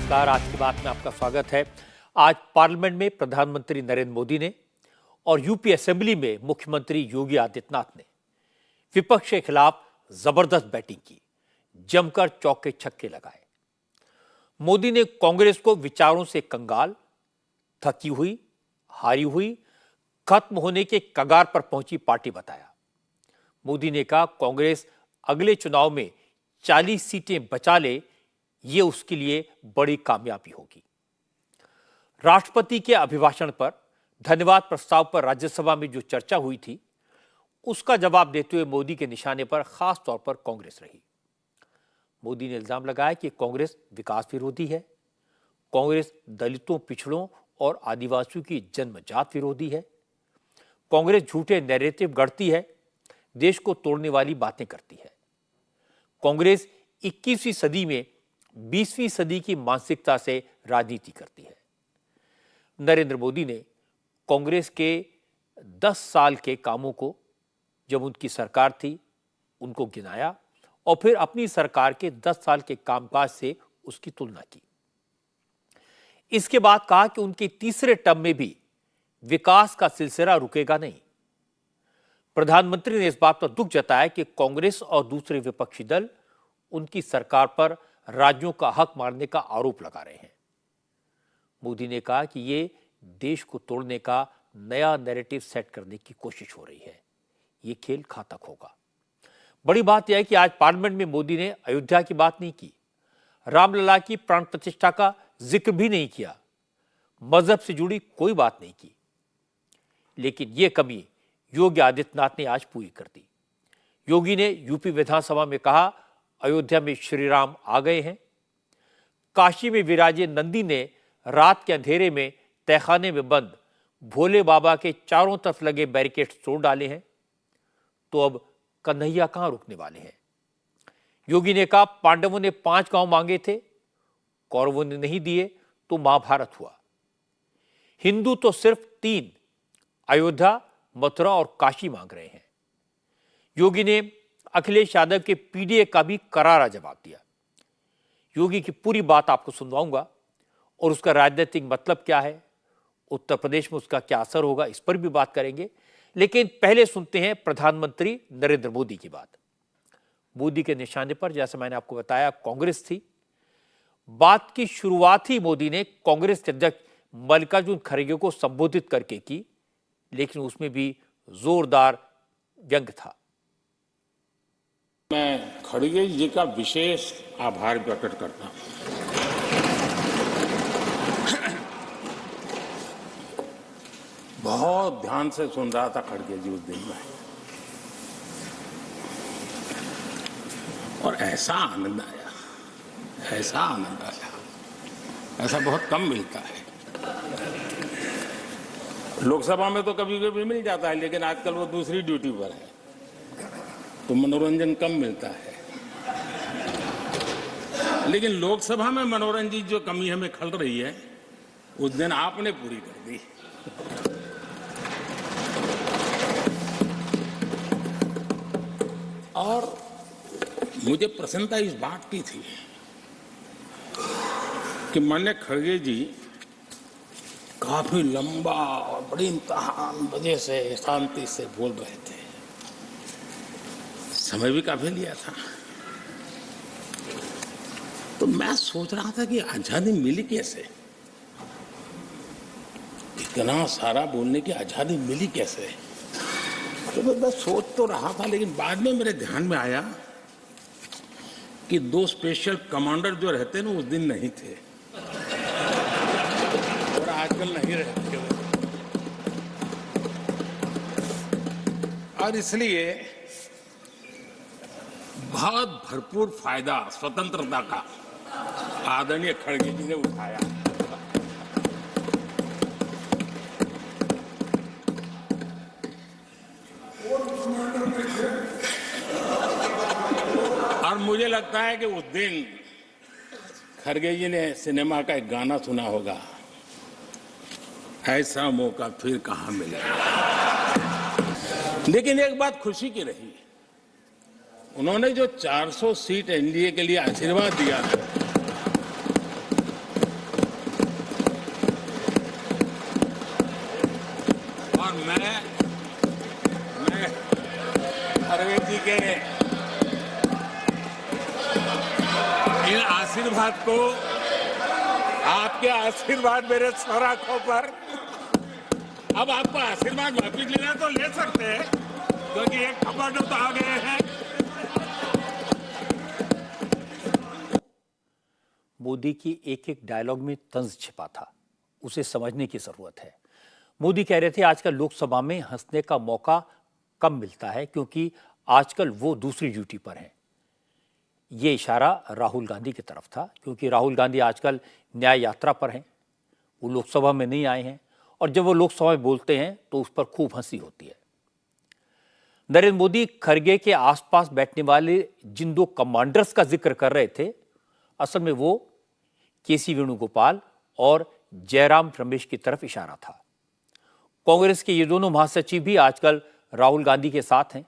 नमस्कार। आज की बात में आपका स्वागत है। आज पार्लियामेंट में प्रधानमंत्री नरेंद्र मोदी ने और यूपी असेंबली में मुख्यमंत्री योगी आदित्यनाथ ने विपक्ष के खिलाफ जबरदस्त बैटिंग की, जमकर चौके छक्के लगाए। मोदी ने कांग्रेस को विचारों से कंगाल, थकी हुई, हारी हुई, खत्म होने के कगार पर पहुंची पार्टी बताया। मोदी ने कहा कांग्रेस अगले चुनाव में 40 सीटें बचा ले, ये उसके लिए बड़ी कामयाबी होगी। राष्ट्रपति के अभिभाषण पर धन्यवाद प्रस्ताव पर राज्यसभा में जो चर्चा हुई थी, उसका जवाब देते हुए मोदी के निशाने पर खास तौर पर कांग्रेस रही। मोदी ने इल्जाम लगाया कि कांग्रेस विकास विरोधी है, कांग्रेस दलितों, पिछड़ों और आदिवासियों की जन्मजात विरोधी है, कांग्रेस झूठे नैरेटिव गढ़ती है, देश को तोड़ने वाली बातें करती है। कांग्रेस 21वीं सदी में 20वीं सदी की मानसिकता से राजनीति करती है। नरेंद्र मोदी ने कांग्रेस के 10 साल के कामों को, जब उनकी सरकार थी, उनको गिनाया और फिर अपनी सरकार के 10 साल के कामकाज से उसकी तुलना की। इसके बाद कहा कि उनके तीसरे टर्म में भी विकास का सिलसिला रुकेगा नहीं। प्रधानमंत्री ने इस बात पर दुख जताया कि कांग्रेस और दूसरे विपक्षी दल उनकी सरकार पर राज्यों का हक मारने का आरोप लगा रहे हैं। मोदी ने कहा कि ये देश को तोड़ने का नया नैरेटिव सेट करने की कोशिश हो रही है। ये खेल घातक होगा। बड़ी बात यह है कि आज पार्लियामेंट में मोदी ने अयोध्या की बात नहीं की, रामलला की प्राण प्रतिष्ठा का जिक्र भी नहीं किया, मजहब से जुड़ी कोई बात नहीं की। लेकिन यह कमी योगी आदित्यनाथ ने आज पूरी कर दी। योगी ने यूपी विधानसभा में कहा, अयोध्या में श्री राम आ गए हैं। काशी में विराजे नंदी ने रात के अंधेरे में तहखाने में बंद भोले बाबा के चारों तरफ लगे बैरिकेड तोड़ डाले हैं। तो अब कन्हैया कहां रुकने वाले हैं? योगी ने कहा, पांडवों ने 5 गांव मांगे थे, कौरवों ने नहीं दिए तो महाभारत हुआ। हिंदू तो सिर्फ 3 अयोध्या, मथुरा और काशी मांग रहे हैं। योगी ने अखिलेश यादव के पीडीए का भी करारा जवाब दिया। योगी की पूरी बात आपको सुनवाऊंगा और उसका राजनीतिक मतलब क्या है, उत्तर प्रदेश में उसका क्या असर होगा, इस पर भी बात करेंगे। लेकिन पहले सुनते हैं प्रधानमंत्री नरेंद्र मोदी की बात। मोदी के निशाने पर, जैसे मैंने आपको बताया, कांग्रेस थी। बात की शुरुआत ही मोदी ने कांग्रेस के अध्यक्ष मल्लिकार्जुन खड़गे को संबोधित करके की, लेकिन उसमें भी जोरदार व्यंग था। मैं खड़गे जी का विशेष आभार प्रकट करता हूं। बहुत ध्यान से सुन रहा था खड़गे जी उस दिन में, और ऐसा आनंद आया, ऐसा बहुत कम मिलता है। लोकसभा में तो कभी कभी मिल जाता है, लेकिन आजकल वो दूसरी ड्यूटी पर है तो मनोरंजन कम मिलता है। लेकिन लोकसभा में मनोरंजन की जो कमी हमें खल रही है, उस दिन आपने पूरी कर दी। और मुझे प्रसन्नता इस बात की थी कि माननीय खड़गे जी काफी लंबा और बड़ी इम्तिहान वजह से शांति से बोल रहे थे। समय भी काफी लिया था। तो मैं सोच रहा था कि आजादी मिली कैसे, इतना सारा बोलने की आजादी मिली कैसे। तो मैं सोच तो रहा था, लेकिन बाद में मेरे ध्यान में आया कि 2 स्पेशल कमांडर जो रहते ना, उस दिन नहीं थे और आजकल नहीं रहते, और इसलिए बहुत भरपूर फायदा स्वतंत्रता का आदरणीय खड़गे जी ने उठाया। और मुझे लगता है कि उस दिन खड़गे जी ने सिनेमा का एक गाना सुना होगा, ऐसा मौका फिर कहां मिलेगा। लेकिन एक बात खुशी की रही, उन्होंने जो 400 सीट एनडीए के लिए आशीर्वाद दिया था, के इन आशीर्वाद को, आपके आशीर्वाद मेरे सर आंखों पर, अब आपको आशीर्वाद वापिस लेना तो ले सकते हैं, क्योंकि एक खबर तो आ गए हैं। मोदी की एक एक डायलॉग में तंज छिपा था, उसे समझने की जरूरत है। मोदी कह रहे थे आजकल लोकसभा में हंसने का मौका कम मिलता है क्योंकि आजकल वो दूसरी ड्यूटी पर हैं। ये इशारा राहुल गांधी की तरफ था क्योंकि राहुल गांधी आजकल न्याय यात्रा पर हैं, वो लोकसभा में नहीं आए हैं और जब वो लोकसभा में बोलते हैं तो उस पर खूब हंसी होती है। नरेंद्र मोदी खरगे के आसपास बैठने वाले जिन दो कमांडर्स का जिक्र कर रहे थे, असल में वो केसी वेणुगोपाल और जयराम रमेश की तरफ इशारा था। कांग्रेस के ये दोनों महासचिव भी आजकल राहुल गांधी के साथ हैं,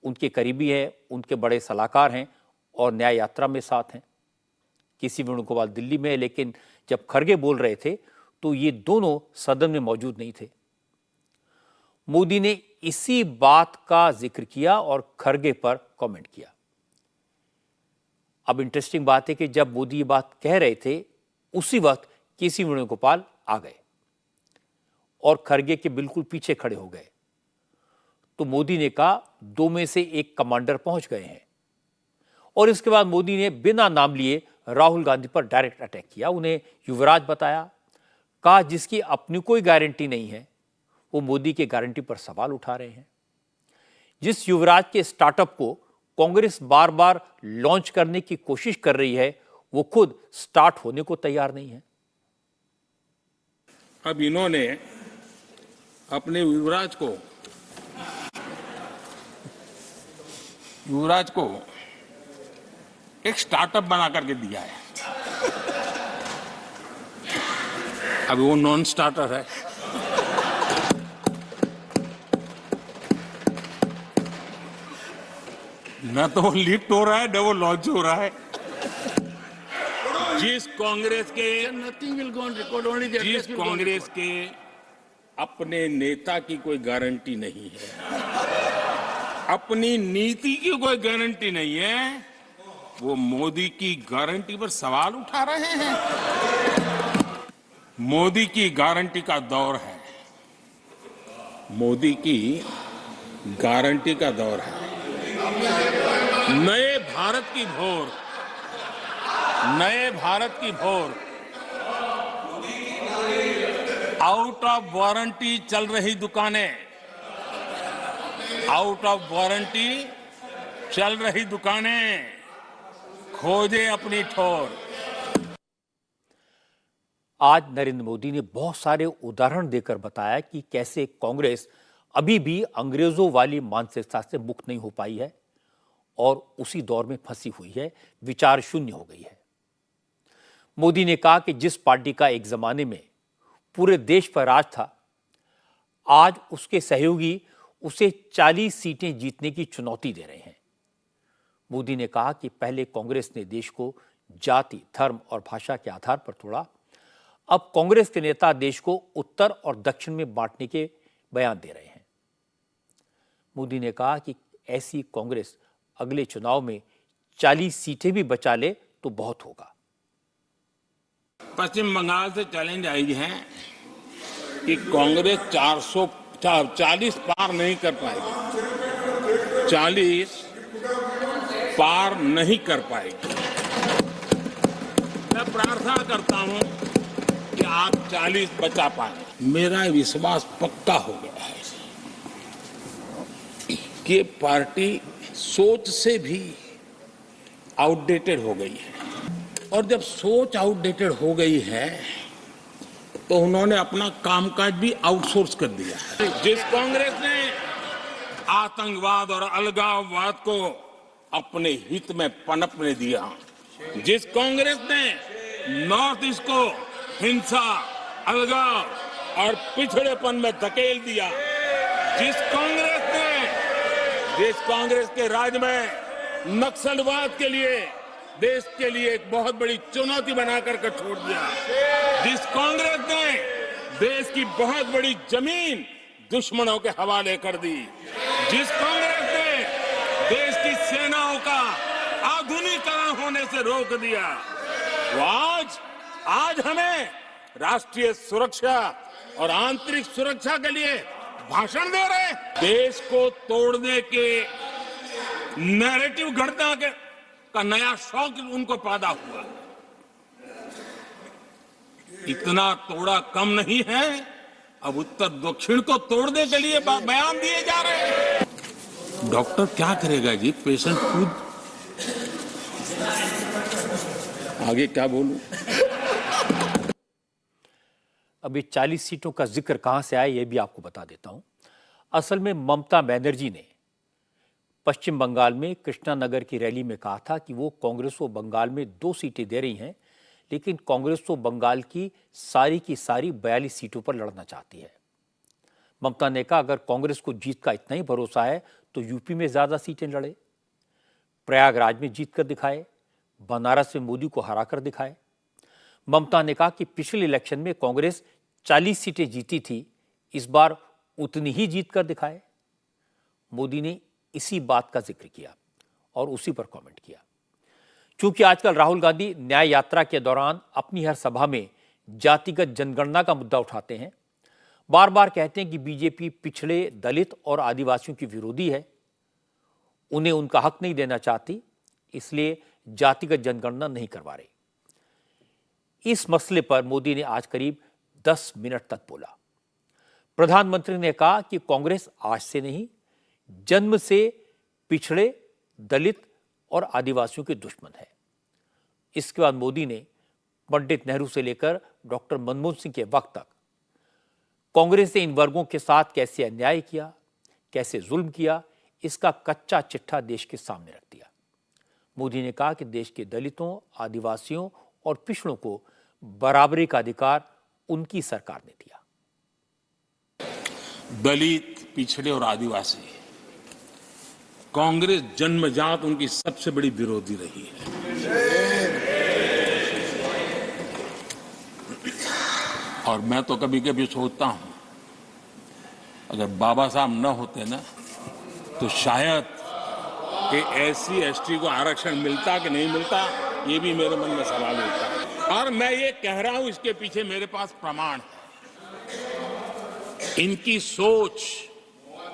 उनके करीबी हैं, उनके बड़े सलाहकार हैं और न्याय यात्रा में साथ हैं। केसी वेणुगोपाल दिल्ली में है, लेकिन जब खरगे बोल रहे थे तो ये दोनों सदन में मौजूद नहीं थे। मोदी ने इसी बात का जिक्र किया और खरगे पर कमेंट किया। अब इंटरेस्टिंग बात है कि जब मोदी ये बात कह रहे थे उसी वक्त केसी वेणुगोपाल आ गए और खरगे के बिल्कुल पीछे खड़े हो गए। तो मोदी ने कहा दो में से एक कमांडर पहुंच गए हैं और इसके बाद मोदी ने बिना नाम लिए राहुल गांधी पर डायरेक्ट अटैक किया, उन्हें युवराज बताया, कहा जिसकी अपनी कोई गारंटी नहीं है वो मोदी की गारंटी पर सवाल उठा रहे हैं। जिस युवराज के स्टार्टअप को कांग्रेस बार बार लॉन्च करने की कोशिश कर रही है वो खुद स्टार्ट होने को तैयार नहीं है। अब इन्होंने अपने युवराज को एक स्टार्टअप बना करके दिया है। अब वो नॉन स्टार्टर है। न तो वो लिफ्ट हो रहा है न वो लॉन्च हो रहा है। जिस कांग्रेस के अपने नेता की कोई गारंटी नहीं है, अपनी नीति की कोई गारंटी नहीं है, वो मोदी की गारंटी पर सवाल उठा रहे हैं। मोदी की गारंटी का दौर है, मोदी की गारंटी का दौर है। नए भारत की भोर, नए भारत की भोर, आउट ऑफ वारंटी चल रही दुकानें, आउट ऑफ वारंटी चल रही दुकानें, खोजे अपनी ठोर। आज नरेंद्र मोदी ने बहुत सारे उदाहरण देकर बताया कि कैसे कांग्रेस अभी भी अंग्रेजों वाली मानसिकता से मुक्त नहीं हो पाई है और उसी दौर में फंसी हुई है, विचार शून्य हो गई है। मोदी ने कहा कि जिस पार्टी का एक जमाने में पूरे देश पर राज था, आज उसके सहयोगी उसे 40 सीटें जीतने की चुनौती दे रहे हैं। मोदी ने कहा कि पहले कांग्रेस ने देश को जाति, धर्म और भाषा के आधार पर तोड़ा, अब कांग्रेस के नेता देश को उत्तर और दक्षिण में बांटने के बयान दे रहे हैं। मोदी ने कहा कि ऐसी कांग्रेस अगले चुनाव में 40 सीटें भी बचा ले तो बहुत होगा। पश्चिम बंगाल से चैलेंज आई है कि कांग्रेस 440 पार नहीं कर पाएगी, 40 पार नहीं कर पाएगी। मैं प्रार्थना करता हूं कि आप 40 बचा पाए। मेरा विश्वास पक्का हो गया है कि पार्टी सोच से भी आउटडेटेड हो गई है और जब सोच आउटडेटेड हो गई है तो उन्होंने अपना कामकाज भी आउटसोर्स कर दिया है। जिस कांग्रेस ने आतंकवाद और अलगाववाद को अपने हित में पनपने दिया, जिस कांग्रेस ने नॉर्थ ईस्ट को हिंसा, अलगाव और पिछड़ेपन में धकेल दिया, जिस कांग्रेस के राज में नक्सलवाद के लिए देश के लिए एक बहुत बड़ी चुनौती बनाकर के छोड़ दिया, जिस कांग्रेस ने देश की बहुत बड़ी जमीन दुश्मनों के हवाले कर दी, जिस कांग्रेस ने सेनाओं का आधुनिकीकरण होने से रोक दिया, वो आज हमें राष्ट्रीय सुरक्षा और आंतरिक सुरक्षा के लिए भाषण दे रहे हैं। देश को तोड़ने के नैरेटिव घटना का नया शौक उनको पैदा हुआ। इतना तोड़ा कम नहीं है, अब उत्तर दक्षिण को तोड़ने के लिए बयान दिए जा रहे हैं। डॉक्टर क्या करेगा जी, पेशेंट खुद। आगे क्या बोलूं? अभी 40 सीटों का जिक्र कहां से आया, यह भी आपको बता देता हूं। असल में ममता बनर्जी ने पश्चिम बंगाल में कृष्णानगर की रैली में कहा था कि वो कांग्रेस को बंगाल में 2 सीटें दे रही हैं, लेकिन कांग्रेस तो बंगाल की सारी 42 सीटों पर लड़ना चाहती है। ममता ने कहा अगर कांग्रेस को जीत का इतना ही भरोसा है तो यूपी में ज्यादा सीटें लड़े, प्रयागराज में जीत कर दिखाए, बनारस में मोदी को हराकर दिखाए। ममता ने कहा कि पिछले इलेक्शन में कांग्रेस 40 सीटें जीती थी, इस बार उतनी ही जीत कर दिखाए। मोदी ने इसी बात का जिक्र किया और उसी पर कमेंट किया। क्योंकि आजकल राहुल गांधी न्याय यात्रा के दौरान अपनी हर सभा में जातिगत जनगणना का मुद्दा उठाते हैं, बार बार कहते हैं कि बीजेपी पिछड़े, दलित और आदिवासियों की विरोधी है, उन्हें उनका हक नहीं देना चाहती, इसलिए जातिगत जनगणना नहीं करवा रही। इस मसले पर मोदी ने आज करीब 10 मिनट तक बोला। प्रधानमंत्री ने कहा कि कांग्रेस आज से नहीं, जन्म से पिछड़े, दलित और आदिवासियों के दुश्मन है। इसके बाद मोदी ने पंडित नेहरू से लेकर डॉक्टर मनमोहन सिंह के वक्त तक कांग्रेस ने इन वर्गों के साथ कैसे अन्याय किया, कैसे जुल्म किया, इसका कच्चा चिट्ठा देश के सामने रख दिया। मोदी ने कहा कि देश के दलितों, आदिवासियों और पिछड़ों को बराबरी का अधिकार उनकी सरकार ने दिया। दलित, पिछड़े और आदिवासी, कांग्रेस जन्मजात उनकी सबसे बड़ी विरोधी रही है। और मैं तो कभी कभी सोचता हूं, अगर बाबा साहब न होते ना, तो शायद कि एससी एसटी को आरक्षण मिलता कि नहीं मिलता, ये भी मेरे मन में सवाल उठता है। और मैं ये कह रहा हूं, इसके पीछे मेरे पास प्रमाण है। इनकी सोच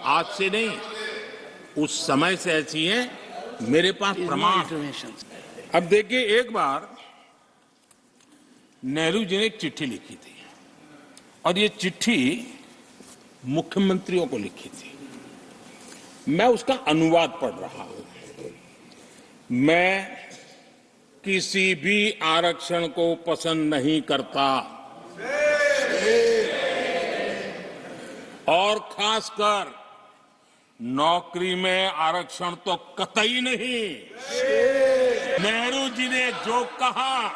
आज से नहीं, उस समय से ऐसी है, मेरे पास प्रमाण। अब देखिए, एक बार नेहरू जी ने एक चिट्ठी लिखी थी और ये चिट्ठी मुख्यमंत्रियों को लिखी थी। मैं उसका अनुवाद पढ़ रहा हूं। मैं किसी भी आरक्षण को पसंद नहीं करता और खासकर नौकरी में आरक्षण तो कतई नहीं। नेहरू जी ने जो कहा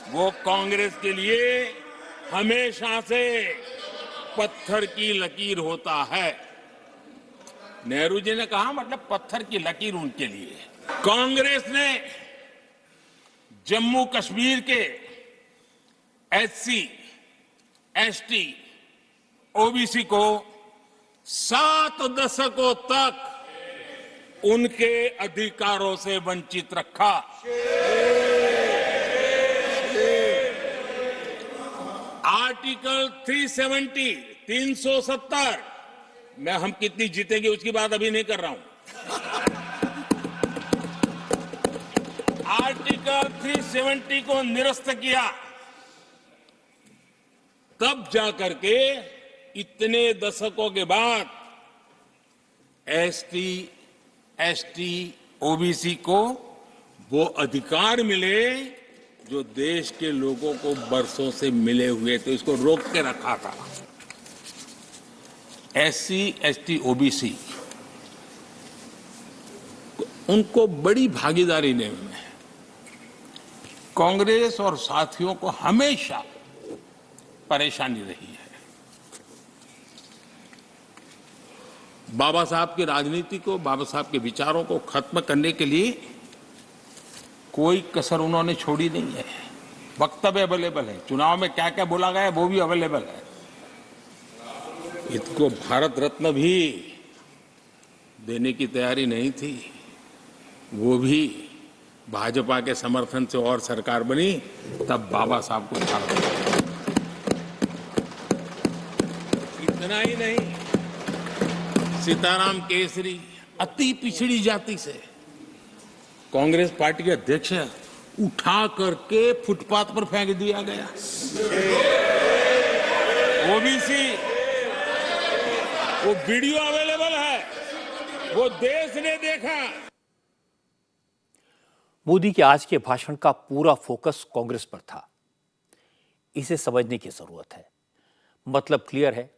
वो कांग्रेस के लिए हमेशा से पत्थर की लकीर होता है। नेहरू जी ने कहा मतलब पत्थर की लकीर उनके लिए। कांग्रेस ने जम्मू कश्मीर के एससी, एसटी, ओबीसी को 7 दशकों तक उनके अधिकारों से वंचित रखा। आर्टिकल 370 मैं हम कितनी जीतेंगे उसकी बात अभी नहीं कर रहा हूं। आर्टिकल 370 को निरस्त किया, तब जाकर के इतने दशकों के बाद एसटी, एसटी, ओबीसी को वो अधिकार मिले जो देश के लोगों को बरसों से मिले हुए थे। इसको रोक के रखा था। एससी, एसटी, ओबीसी उनको बड़ी भागीदारी ने कांग्रेस और साथियों को हमेशा परेशानी रही है। बाबा साहब की राजनीति को, बाबा साहब के विचारों को खत्म करने के लिए कोई कसर उन्होंने छोड़ी नहीं है। वक्तव्य अवेलेबल है, चुनाव में क्या क्या बोला गया वो भी अवेलेबल है। इसको भारत रत्न भी देने की तैयारी नहीं थी। वो भी भाजपा के समर्थन से और सरकार बनी, तब बाबा साहब को उखाड़ दिया। इतना ही नहीं, सीताराम केसरी अति पिछड़ी जाति से कांग्रेस पार्टी के अध्यक्ष उठा करके फुटपाथ पर फेंक दिया गया। ओबीसी, वो वीडियो अवेलेबल है, वो देश ने देखा। मोदी के आज के भाषण का पूरा फोकस कांग्रेस पर था। इसे समझने की जरूरत है। मतलब क्लियर है।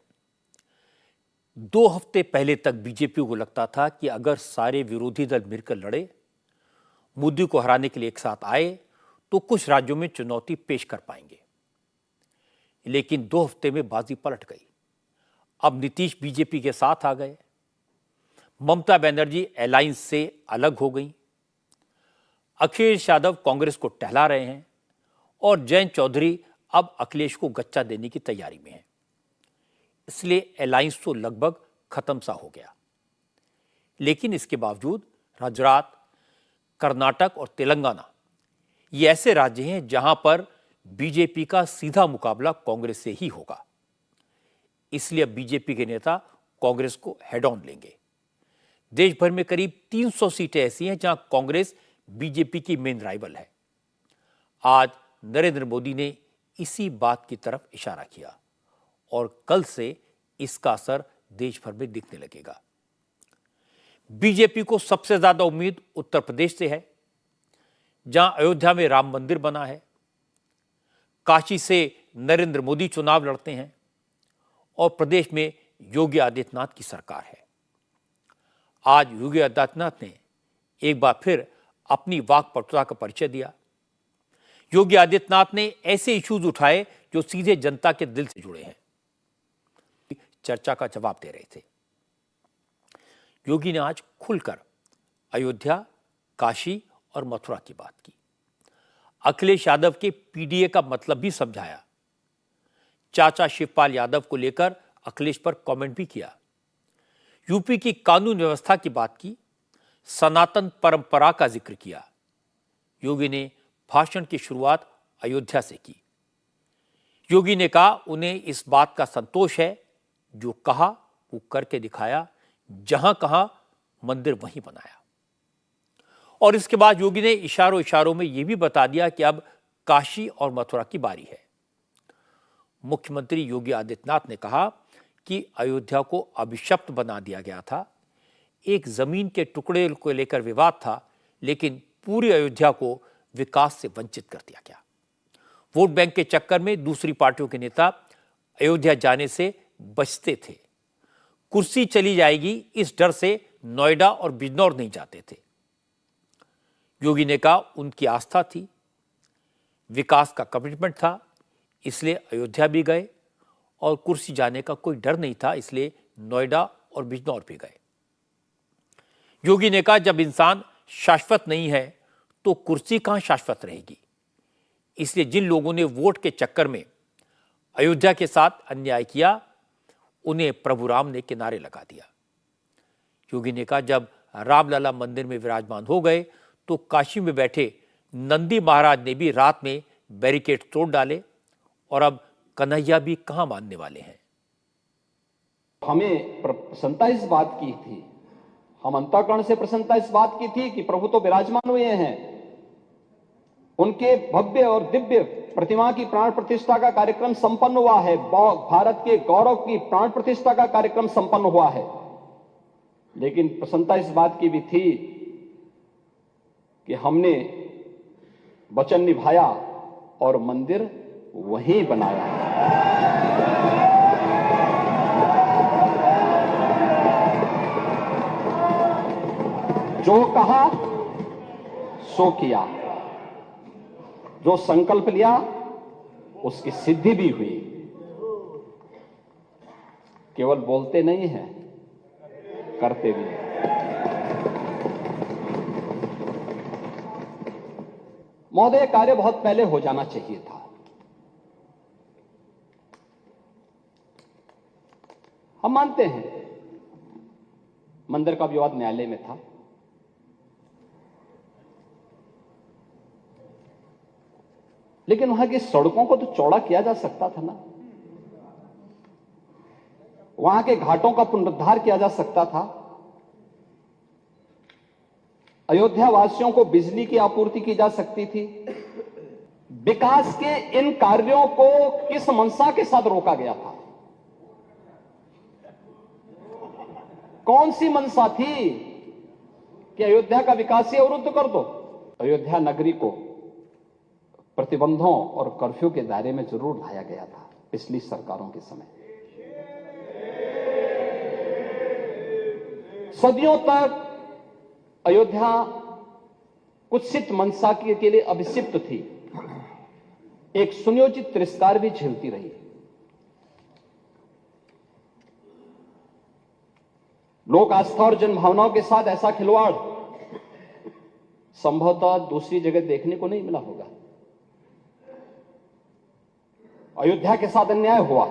2 हफ्ते पहले तक बीजेपी को लगता था कि अगर सारे विरोधी दल मिलकर लड़े, मोदी को हराने के लिए एक साथ आए, तो कुछ राज्यों में चुनौती पेश कर पाएंगे। लेकिन 2 हफ्ते में बाजी पलट गई। अब नीतीश बीजेपी के साथ आ गए, ममता बनर्जी अलायंस से अलग हो गई, अखिलेश यादव कांग्रेस को टहला रहे हैं और जयंत चौधरी अब अखिलेश को गच्चा देने की तैयारी में है। इसलिए अलायंस तो लगभग खत्म सा हो गया। लेकिन इसके बावजूद गुजरात, कर्नाटक और तेलंगाना ये ऐसे राज्य हैं जहां पर बीजेपी का सीधा मुकाबला कांग्रेस से ही होगा। इसलिए अब बीजेपी के नेता कांग्रेस को हेड ऑन लेंगे। देश भर में करीब 300 सीटें ऐसी हैं जहां कांग्रेस बीजेपी की मेन राइवल है। आज नरेंद्र मोदी ने इसी बात की तरफ इशारा किया और कल से इसका असर देश भर में दिखने लगेगा। बीजेपी को सबसे ज्यादा उम्मीद उत्तर प्रदेश से है, जहां अयोध्या में राम मंदिर बना है, काशी से नरेंद्र मोदी चुनाव लड़ते हैं और प्रदेश में योगी आदित्यनाथ की सरकार है। आज योगी आदित्यनाथ ने एक बार फिर अपनी वाकपटुता का परिचय दिया। योगी आदित्यनाथ ने ऐसे इश्यूज उठाए जो सीधे जनता के दिल से जुड़े हैं। चर्चा का जवाब दे रहे थे। योगी ने आज खुलकर अयोध्या, काशी और मथुरा की बात की। अखिलेश यादव के पीडीए का मतलब भी समझाया। चाचा शिवपाल यादव को लेकर अखिलेश पर कमेंट भी किया। यूपी की कानून व्यवस्था की बात की, सनातन परंपरा का जिक्र किया। योगी ने भाषण की शुरुआत अयोध्या से की। योगी ने कहा उन्हें इस बात का संतोष है, जो कहा वो करके दिखाया, जहां कहा मंदिर वहीं बनाया। और इसके बाद योगी ने इशारों इशारों में यह भी बता दिया कि अब काशी और मथुरा की बारी है। मुख्यमंत्री योगी आदित्यनाथ ने कहा कि अयोध्या को अभिशप्त बना दिया गया था। एक जमीन के टुकड़े को लेकर विवाद था, लेकिन पूरी अयोध्या को विकास से वंचित कर दिया गया। वोट बैंक के चक्कर में दूसरी पार्टियों के नेता अयोध्या जाने से बचते थे। कुर्सी चली जाएगी इस डर से नोएडा और बिजनौर नहीं जाते थे। योगी ने कहा उनकी आस्था थी, विकास का कमिटमेंट था, इसलिए अयोध्या भी गए और कुर्सी जाने का कोई डर नहीं था, इसलिए नोएडा और बिजनौर भी गए। योगी ने कहा जब इंसान शाश्वत नहीं है तो कुर्सी कहां शाश्वत रहेगी। इसलिए जिन लोगों ने वोट के चक्कर में अयोध्या के साथ अन्याय किया, उन्हें प्रभु राम ने किनारे लगा दिया। योगी ने कहा जब रामलला मंदिर में विराजमान हो गए तो काशी में बैठे नंदी महाराज ने भी रात में बैरिकेड तोड़ डाले और अब कन्हैया भी कहां मानने वाले हैं। हमें प्रसन्नता इस बात की थी, हम अंतःकरण से प्रसन्नता इस बात की थी कि प्रभु तो विराजमान हुए हैं, उनके भव्य और दिव्य प्रतिमा की प्राण प्रतिष्ठा का कार्यक्रम संपन्न हुआ है, भारत के गौरव की प्राण प्रतिष्ठा का कार्यक्रम संपन्न हुआ है। लेकिन प्रसन्नता इस बात की भी थी कि हमने वचन निभाया और मंदिर वहीं बनाया। जो कहा सो किया, जो संकल्प लिया उसकी सिद्धि भी हुई। केवल बोलते नहीं हैं, करते भी हैं। महोदय, कार्य बहुत पहले हो जाना चाहिए था। हम मानते हैं मंदिर का विवाद न्यायालय में था, लेकिन वहां की सड़कों को तो चौड़ा किया जा सकता था ना, वहां के घाटों का पुनरुद्धार किया जा सकता था, अयोध्या वासियों को बिजली की आपूर्ति की जा सकती थी। विकास के इन कार्यों को किस मंशा के साथ रोका गया था? कौन सी मंशा थी कि अयोध्या का विकास ही अवरुद्ध कर दो? अयोध्या नगरी को प्रतिबंधों और कर्फ्यू के दायरे में जरूर लाया गया था पिछली सरकारों के समय। सदियों तक अयोध्या कुत्सित मंशा के लिए अभिषिक्त थी, एक सुनियोजित तिरस्कार भी झेलती रही। लोक आस्था और जनभावनाओं के साथ ऐसा खिलवाड़ संभवतः दूसरी जगह देखने को नहीं मिला होगा। अयोध्या के साथ अन्याय हुआ।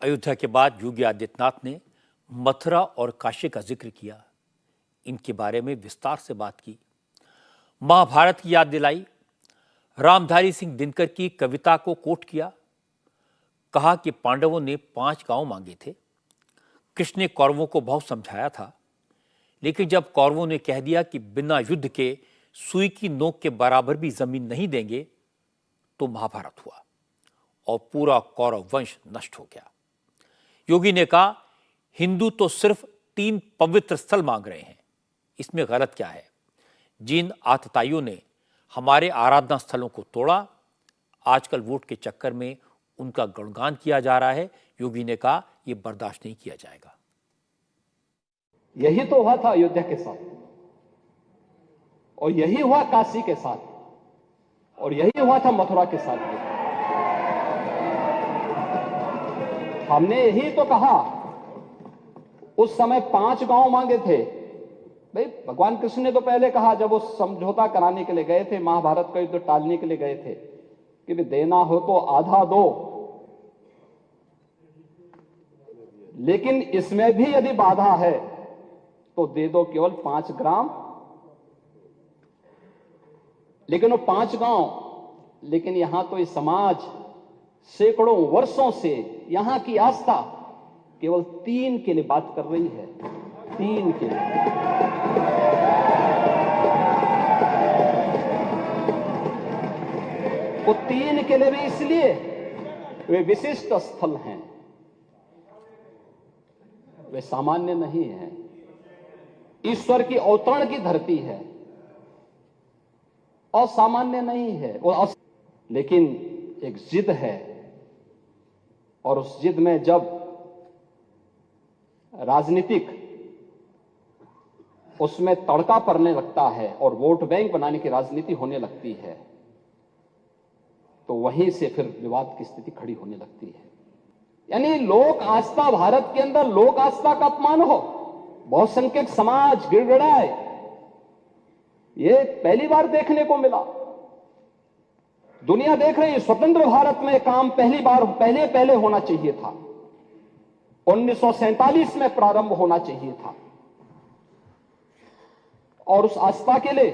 अयोध्या के बाद योगी आदित्यनाथ ने मथुरा और काशी का जिक्र किया, इनके बारे में विस्तार से बात की, महाभारत की याद दिलाई, रामधारी सिंह दिनकर की कविता को कोट किया, कहा कि पांडवों ने 5 गांव मांगे थे, कृष्ण ने कौरवों को बहुत समझाया था, लेकिन जब कौरवों ने कह दिया कि बिना युद्ध के सुई की नोक के बराबर भी जमीन नहीं देंगे, तो महाभारत हुआ और पूरा कौरव वंश नष्ट हो गया। योगी ने कहा, हिंदू तो सिर्फ 3 पवित्र स्थल मांग रहे हैं, इसमें गलत क्या है? जिन आतताइयों ने हमारे आराधना स्थलों को तोड़ा, आजकल वोट के चक्कर में उनका गुणगान किया जा रहा है। योगी ने कहा, यह बर्दाश्त नहीं किया जाएगा। यही तो हुआ था अयोध्या के साथ, और यही हुआ काशी के साथ, और यही हुआ था मथुरा के साथ भी। हमने यही तो कहा, उस समय 5 गांव मांगे थे। भाई भगवान कृष्ण ने तो पहले कहा, जब वो समझौता कराने के लिए गए थे, महाभारत का युद्ध टालने के लिए गए थे, कि भी देना हो तो आधा दो, लेकिन इसमें भी यदि बाधा है तो दे दो केवल 5 ग्राम। लेकिन वो 5 गांव, लेकिन यहां तो ये समाज सैकड़ों वर्षों से यहां की आस्था केवल 3 के लिए बात कर रही है, 3 के लिए। वो 3 के लिए भी इसलिए वे विशिष्ट स्थल हैं, वे सामान्य नहीं हैं, ईश्वर की अवतरण की धरती है, असामान्य नहीं है वो। लेकिन एक जिद है, और उस जिद में जब राजनीतिक उसमें तड़का पड़ने लगता है और वोट बैंक बनाने की राजनीति होने लगती है, तो वहीं से फिर विवाद की स्थिति खड़ी होने लगती है। यानी लोक आस्था, भारत के अंदर लोक आस्था का अपमान हो, बहुसंख्यक समाज गिड़गिड़ाए, ये पहली बार देखने को मिला। दुनिया देख रही है, स्वतंत्र भारत में काम पहले होना चाहिए था, 1947 में प्रारंभ होना चाहिए था, और उस आस्था के लिए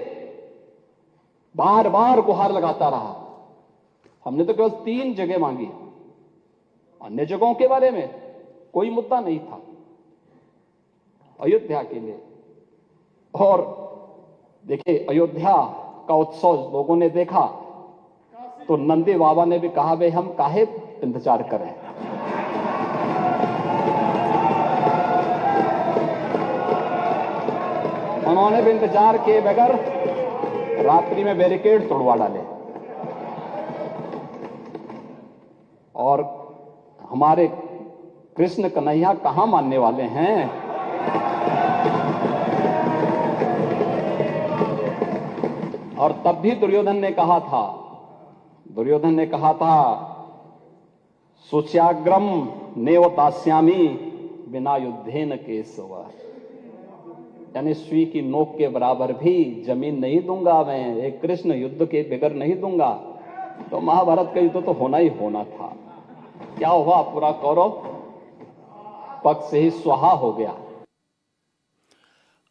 बार बार गुहार लगाता रहा। हमने तो केवल 3 जगह मांगी, अन्य जगहों के बारे में कोई मुद्दा नहीं था, अयोध्या के लिए। और देखिए, अयोध्या का उत्सव लोगों ने देखा तो नंदी बाबा ने भी कहा, भाई हम काहे इंतजार करें, उन्होंने भी इंतजार किए बगैर रात्रि में बैरिकेड तोड़वा डाले। और हमारे कृष्ण कन्हैया कहां मानने वाले हैं? और तब भी दुर्योधन ने कहा था, सुच्याग्रम नेव दास्यामी बिना युद्धेन केशव, यानी सुई की नोक के बराबर भी जमीन नहीं दूंगा मैं, एक कृष्ण युद्ध के बगैर नहीं दूंगा। तो महाभारत का युद्ध तो होना ही होना था। क्या हुआ? पूरा कौरव पक्ष से ही स्वाहा हो गया।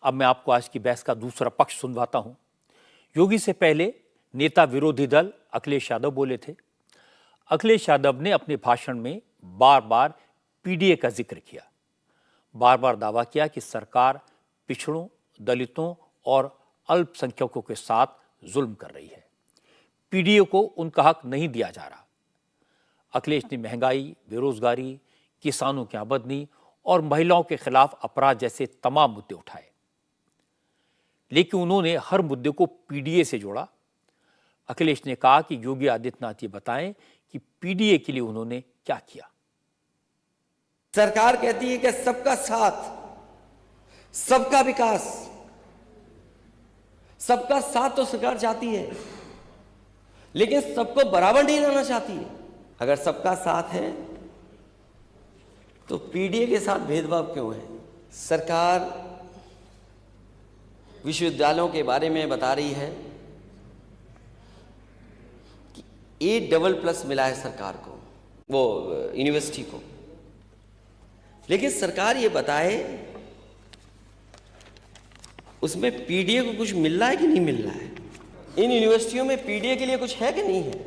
अब मैं आपको आज की बहस का दूसरा पक्ष सुनवाता हूं। योगी से पहले नेता विरोधी दल अखिलेश यादव बोले थे। अखिलेश यादव ने अपने भाषण में बार बार पीडीए का जिक्र किया, बार बार दावा किया कि सरकार पिछड़ों, दलितों और अल्पसंख्यकों के साथ जुल्म कर रही है। पीडीए को उनका हक नहीं दिया जा रहा। अखिलेश ने महंगाई, बेरोजगारी, किसानों की आमदनी और महिलाओं के खिलाफ अपराध जैसे तमाम मुद्दे उठाए, लेकिन उन्होंने हर मुद्दे को पीडीए से जोड़ा। अखिलेश ने कहा कि योगी आदित्यनाथ ये बताएं कि पीडीए के लिए उन्होंने क्या किया। सरकार कहती है कि सबका साथ, सबका विकास, सबका साथ तो सरकार चाहती है, लेकिन सबको बराबर नहीं लाना चाहती है। अगर सबका साथ है तो पीडीए के साथ भेदभाव क्यों है? सरकार विश्वविद्यालयों के बारे में बता रही है कि A++ मिला है सरकार को, वो यूनिवर्सिटी को, लेकिन सरकार ये बताए उसमें पीडीए को कुछ मिल रहा है कि नहीं मिल रहा है? इन यूनिवर्सिटियों में पीडीए के लिए कुछ है कि नहीं है?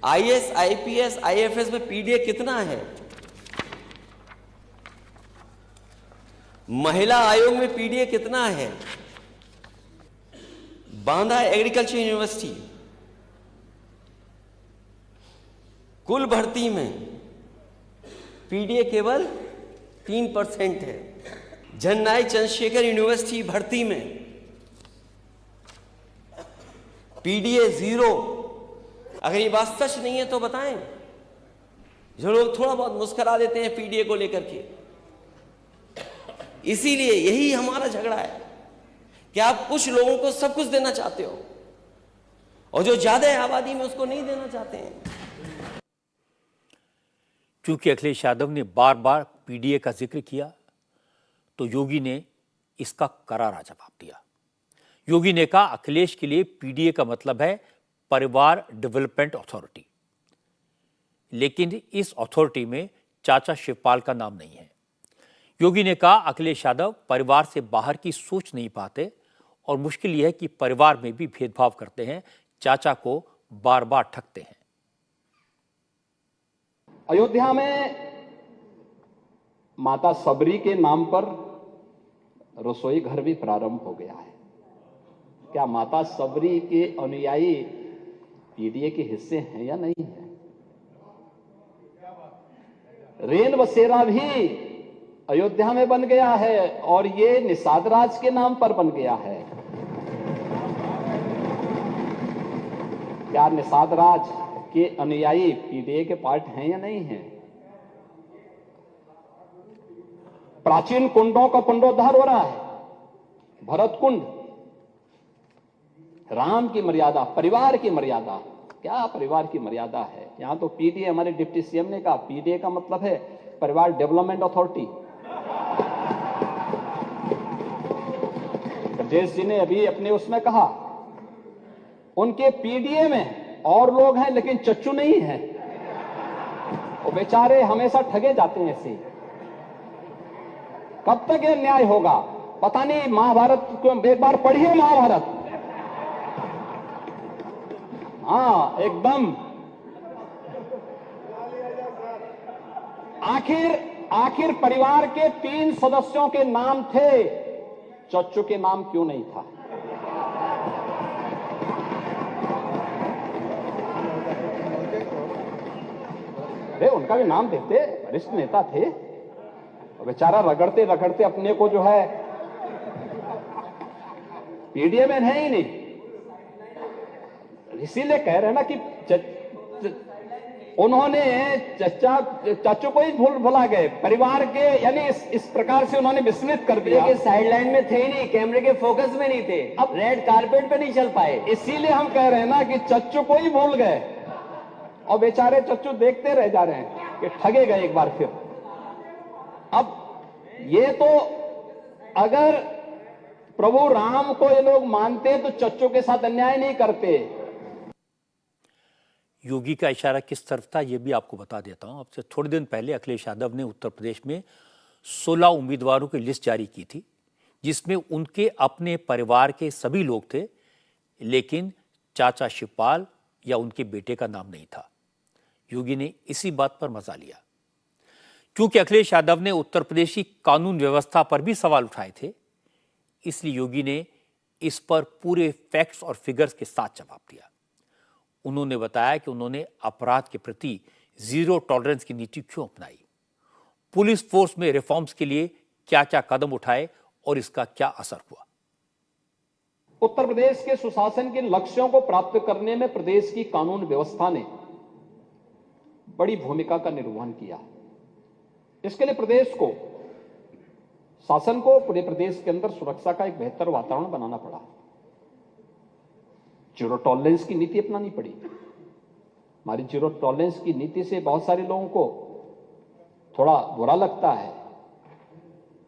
आईएएस, आईपीएस, आईएफएस में पीडीए कितना है? महिला आयोग में पीडीए कितना है? बांदा एग्रीकल्चर यूनिवर्सिटी कुल भर्ती में पीडीए केवल 3% है। जननायक चंद्रशेखर यूनिवर्सिटी भर्ती में पीडीए 0। अगर ये बात सच नहीं है तो बताएं। जो लोग थोड़ा बहुत मुस्कुरा देते हैं पीडीए को लेकर के, इसीलिए यही हमारा झगड़ा है कि आप कुछ लोगों को सब कुछ देना चाहते हो और जो ज्यादा आबादी में उसको नहीं देना चाहते हैं। क्योंकि अखिलेश यादव ने बार बार पीडीए का जिक्र किया तो योगी ने इसका करारा जवाब दिया। योगी ने कहा अखिलेश के लिए पीडीए का मतलब है परिवार डेवलपमेंट अथॉरिटी, लेकिन इस अथॉरिटी में चाचा शिवपाल का नाम नहीं है। योगी ने कहा अखिलेश यादव परिवार से बाहर की सोच नहीं पाते और मुश्किल यह है कि परिवार में भी भेदभाव करते हैं, चाचा को बार बार ठगते हैं। अयोध्या में माता सबरी के नाम पर रसोई घर भी प्रारंभ हो गया है। क्या माता सबरी के अनुयायी पीडीए के हिस्से हैं या नहीं है? रेन बसेरा भी अयोध्या में बन गया है और ये निषाद राज के नाम पर बन गया है। क्या निषाद राज के अनुयायी पीडीए के पार्ट हैं या नहीं हैं? प्राचीन कुंडों का पुनरुद्धार हो रहा है। भरत कुंड, राम की मर्यादा, परिवार की मर्यादा, क्या परिवार की मर्यादा है? यहां तो पीडीए, हमारे डिप्टी सीएम ने कहा पीडीए का मतलब है परिवार डेवलपमेंट अथॉरिटी। ब्रजेश जी ने अभी अपने उसमें कहा उनके पीडीए में और लोग हैं लेकिन चच्चू नहीं है। वो बेचारे हमेशा ठगे जाते हैं ऐसे। कब तक ये न्याय होगा पता नहीं। महाभारत को एक बार पढ़िए, महाभारत। हाँ, एकदम। आखिर परिवार के 3 सदस्यों के नाम थे, चच्चू के नाम क्यों नहीं था? उनका भी नाम देते, वरिष्ठ नेता थे। बेचारा रगड़ते रगड़ते अपने को जो है पीडीए में है ही नहीं। इसीलिए कह रहे हैं ना कि उन्होंने चाचू को ही भुला गए, परिवार के, यानी इस प्रकार से उन्होंने विस्मृत कर दिया। के साइडलाइन में थे ही नहीं, कैमरे के फोकस में नहीं थे, अब रेड कारपेट पे नहीं चल पाए। इसीलिए हम कह रहे हैं ना कि चच्चू को ही भूल गए और बेचारे चच्चू देखते रह जा रहे हैं कि ठगे गए एक बार फिर। अब ये तो अगर प्रभु राम को ये लोग मानते तो चच्चू के साथ अन्याय नहीं करते। योगी का इशारा किस तरफ था ये भी आपको बता देता हूं। अब से थोड़े दिन पहले अखिलेश यादव ने उत्तर प्रदेश में 16 उम्मीदवारों की लिस्ट जारी की थी, जिसमें उनके अपने परिवार के सभी लोग थे, लेकिन चाचा शिवपाल या उनके बेटे का नाम नहीं था। योगी ने इसी बात पर मजा लिया। क्योंकि अखिलेश यादव ने उत्तर प्रदेश की कानून व्यवस्था पर भी सवाल उठाए थे, इसलिए योगी ने इस पर पूरे फैक्ट्स और फिगर्स के साथ जवाब दिया। उन्होंने बताया कि उन्होंने अपराध के प्रति जीरो टॉलरेंस की नीति क्यों अपनाई, पुलिस फोर्स में रिफॉर्म्स के लिए क्या क्या कदम उठाए और इसका क्या असर हुआ। उत्तर प्रदेश के सुशासन के लक्ष्यों को प्राप्त करने में प्रदेश की कानून व्यवस्था ने बड़ी भूमिका का निर्वहन किया। इसके लिए प्रदेश को, शासन को पूरे प्रदेश के अंदर सुरक्षा का एक बेहतर वातावरण बनाना पड़ा। जीरो टॉलरेंस की नीति अपनानी पड़ी। हमारी जीरो टॉलरेंस की नीति से बहुत सारे लोगों को थोड़ा बुरा लगता है,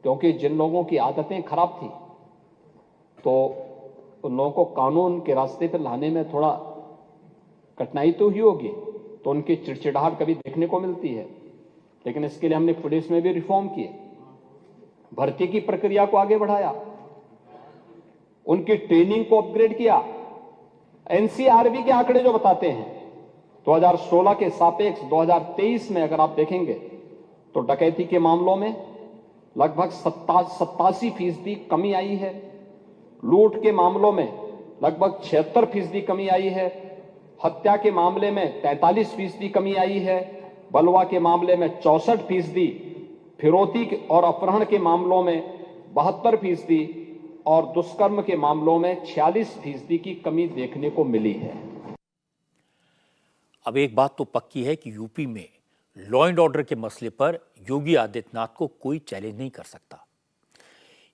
क्योंकि जिन लोगों की आदतें खराब थी तो उन लोगों को कानून के रास्ते पर लाने में थोड़ा कठिनाई तो ही होगी, तो उनकी चिड़चिड़ाहट कभी देखने को मिलती है। लेकिन इसके लिए हमने पुलिस में भी रिफॉर्म किए, भर्ती की प्रक्रिया को आगे बढ़ाया, उनकी ट्रेनिंग को अपग्रेड किया। एनसीआरबी के आंकड़े जो बताते हैं 2016 के सापेक्ष 2023 में अगर आप देखेंगे तो डकैती के मामलों में लगभग 87% कमी आई है, लूट के मामलों में लगभग 76% कमी आई है, हत्या के मामले में 43% कमी आई है, बलवा के मामले में 64%, फिरौती और अपहरण के मामलों में 72% और दुष्कर्म के मामलों में 46% की कमी देखने को मिली है। अब एक बात तो पक्की है कि यूपी में लॉ एंड ऑर्डर के मसले पर योगी आदित्यनाथ को कोई चैलेंज नहीं कर सकता।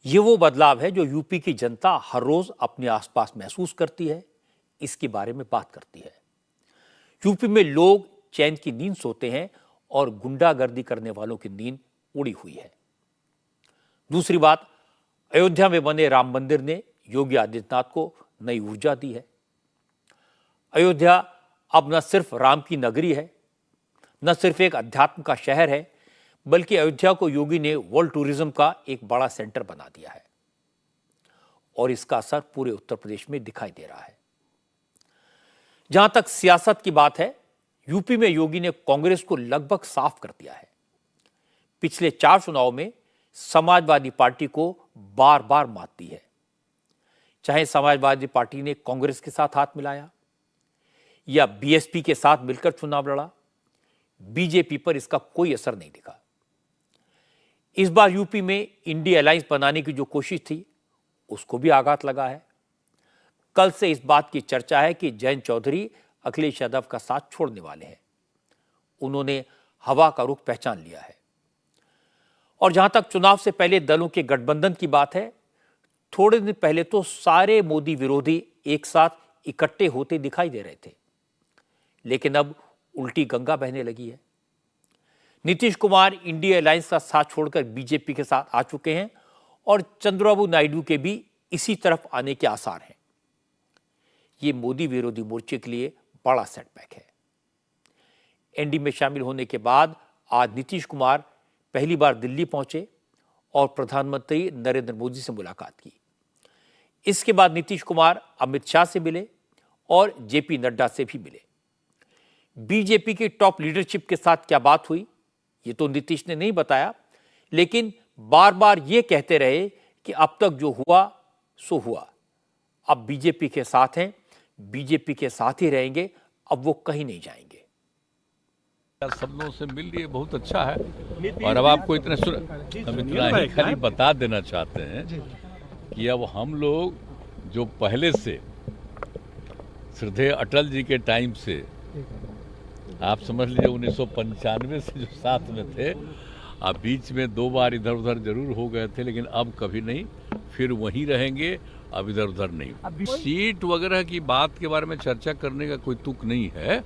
ये वो बदलाव है जो यूपी की जनता हर रोज अपने आसपास महसूस करती है, इसके बारे में बात करती है। यूपी में लोग चैन की नींद सोते हैं और गुंडागर्दी करने वालों की नींद उड़ी हुई है। दूसरी बात, अयोध्या में बने राम मंदिर ने योगी आदित्यनाथ को नई ऊर्जा दी है। अयोध्या अब न सिर्फ राम की नगरी है, न सिर्फ एक अध्यात्म का शहर है, बल्कि अयोध्या को योगी ने वर्ल्ड टूरिज्म का एक बड़ा सेंटर बना दिया है और इसका असर पूरे उत्तर प्रदेश में दिखाई दे रहा है। जहां तक सियासत की बात है, यूपी में योगी ने कांग्रेस को लगभग साफ कर दिया है। पिछले 4 चुनाव में समाजवादी पार्टी को बार बार मात दी है। चाहे समाजवादी पार्टी ने कांग्रेस के साथ हाथ मिलाया या बीएसपी के साथ मिलकर चुनाव लड़ा, बीजेपी पर इसका कोई असर नहीं दिखा। इस बार यूपी में इंडिया अलायंस बनाने की जो कोशिश थी, उसको भी आघात लगा है। कल से इस बात की चर्चा है कि जयंत चौधरी अखिलेश यादव का साथ छोड़ने वाले हैं। उन्होंने हवा का रुख पहचान लिया है। और जहां तक चुनाव से पहले दलों के गठबंधन की बात है, थोड़े दिन पहले तो सारे मोदी विरोधी एक साथ इकट्ठे होते दिखाई दे रहे थे, लेकिन अब उल्टी गंगा बहने लगी है। नीतीश कुमार इंडिया अलायंस का साथ छोड़कर बीजेपी के साथ आ चुके हैं और चंद्रबाबू नायडू के भी इसी तरफ आने के आसार हैं। ये मोदी विरोधी मोर्चे के लिए बड़ा सेटबैक है। एनडीए में शामिल होने के बाद आज नीतीश कुमार पहली बार दिल्ली पहुंचे और प्रधानमंत्री नरेंद्र मोदी से मुलाकात की। इसके बाद नीतीश कुमार अमित शाह से मिले और जेपी नड्डा से भी मिले। बीजेपी की टॉप लीडरशिप के साथ क्या बात हुई, ये तो नीतीश ने नहीं बताया, लेकिन बार बार ये कहते रहे कि अब तक जो हुआ सो हुआ, अब बीजेपी के साथ हैं, बीजेपी के साथ ही रहेंगे, अब वो कहीं नहीं जाएंगे। सब लोगों से मिल लिए, बहुत अच्छा है। और अब आपको हम इतना ही खाली बता देना चाहते हैं कि अब हम लोग जो पहले से श्रद्धेय अटल जी के टाइम से, आप समझ लीजिए 1995 से जो साथ में थे, अब बीच में 2 बार इधर उधर जरूर हो गए थे, लेकिन अब कभी नहीं, फिर वहीं रहेंगे, अब इधर उधर नहीं। सीट वगैरह की बात के बारे में चर्चा करने का कोई तुक नहीं है,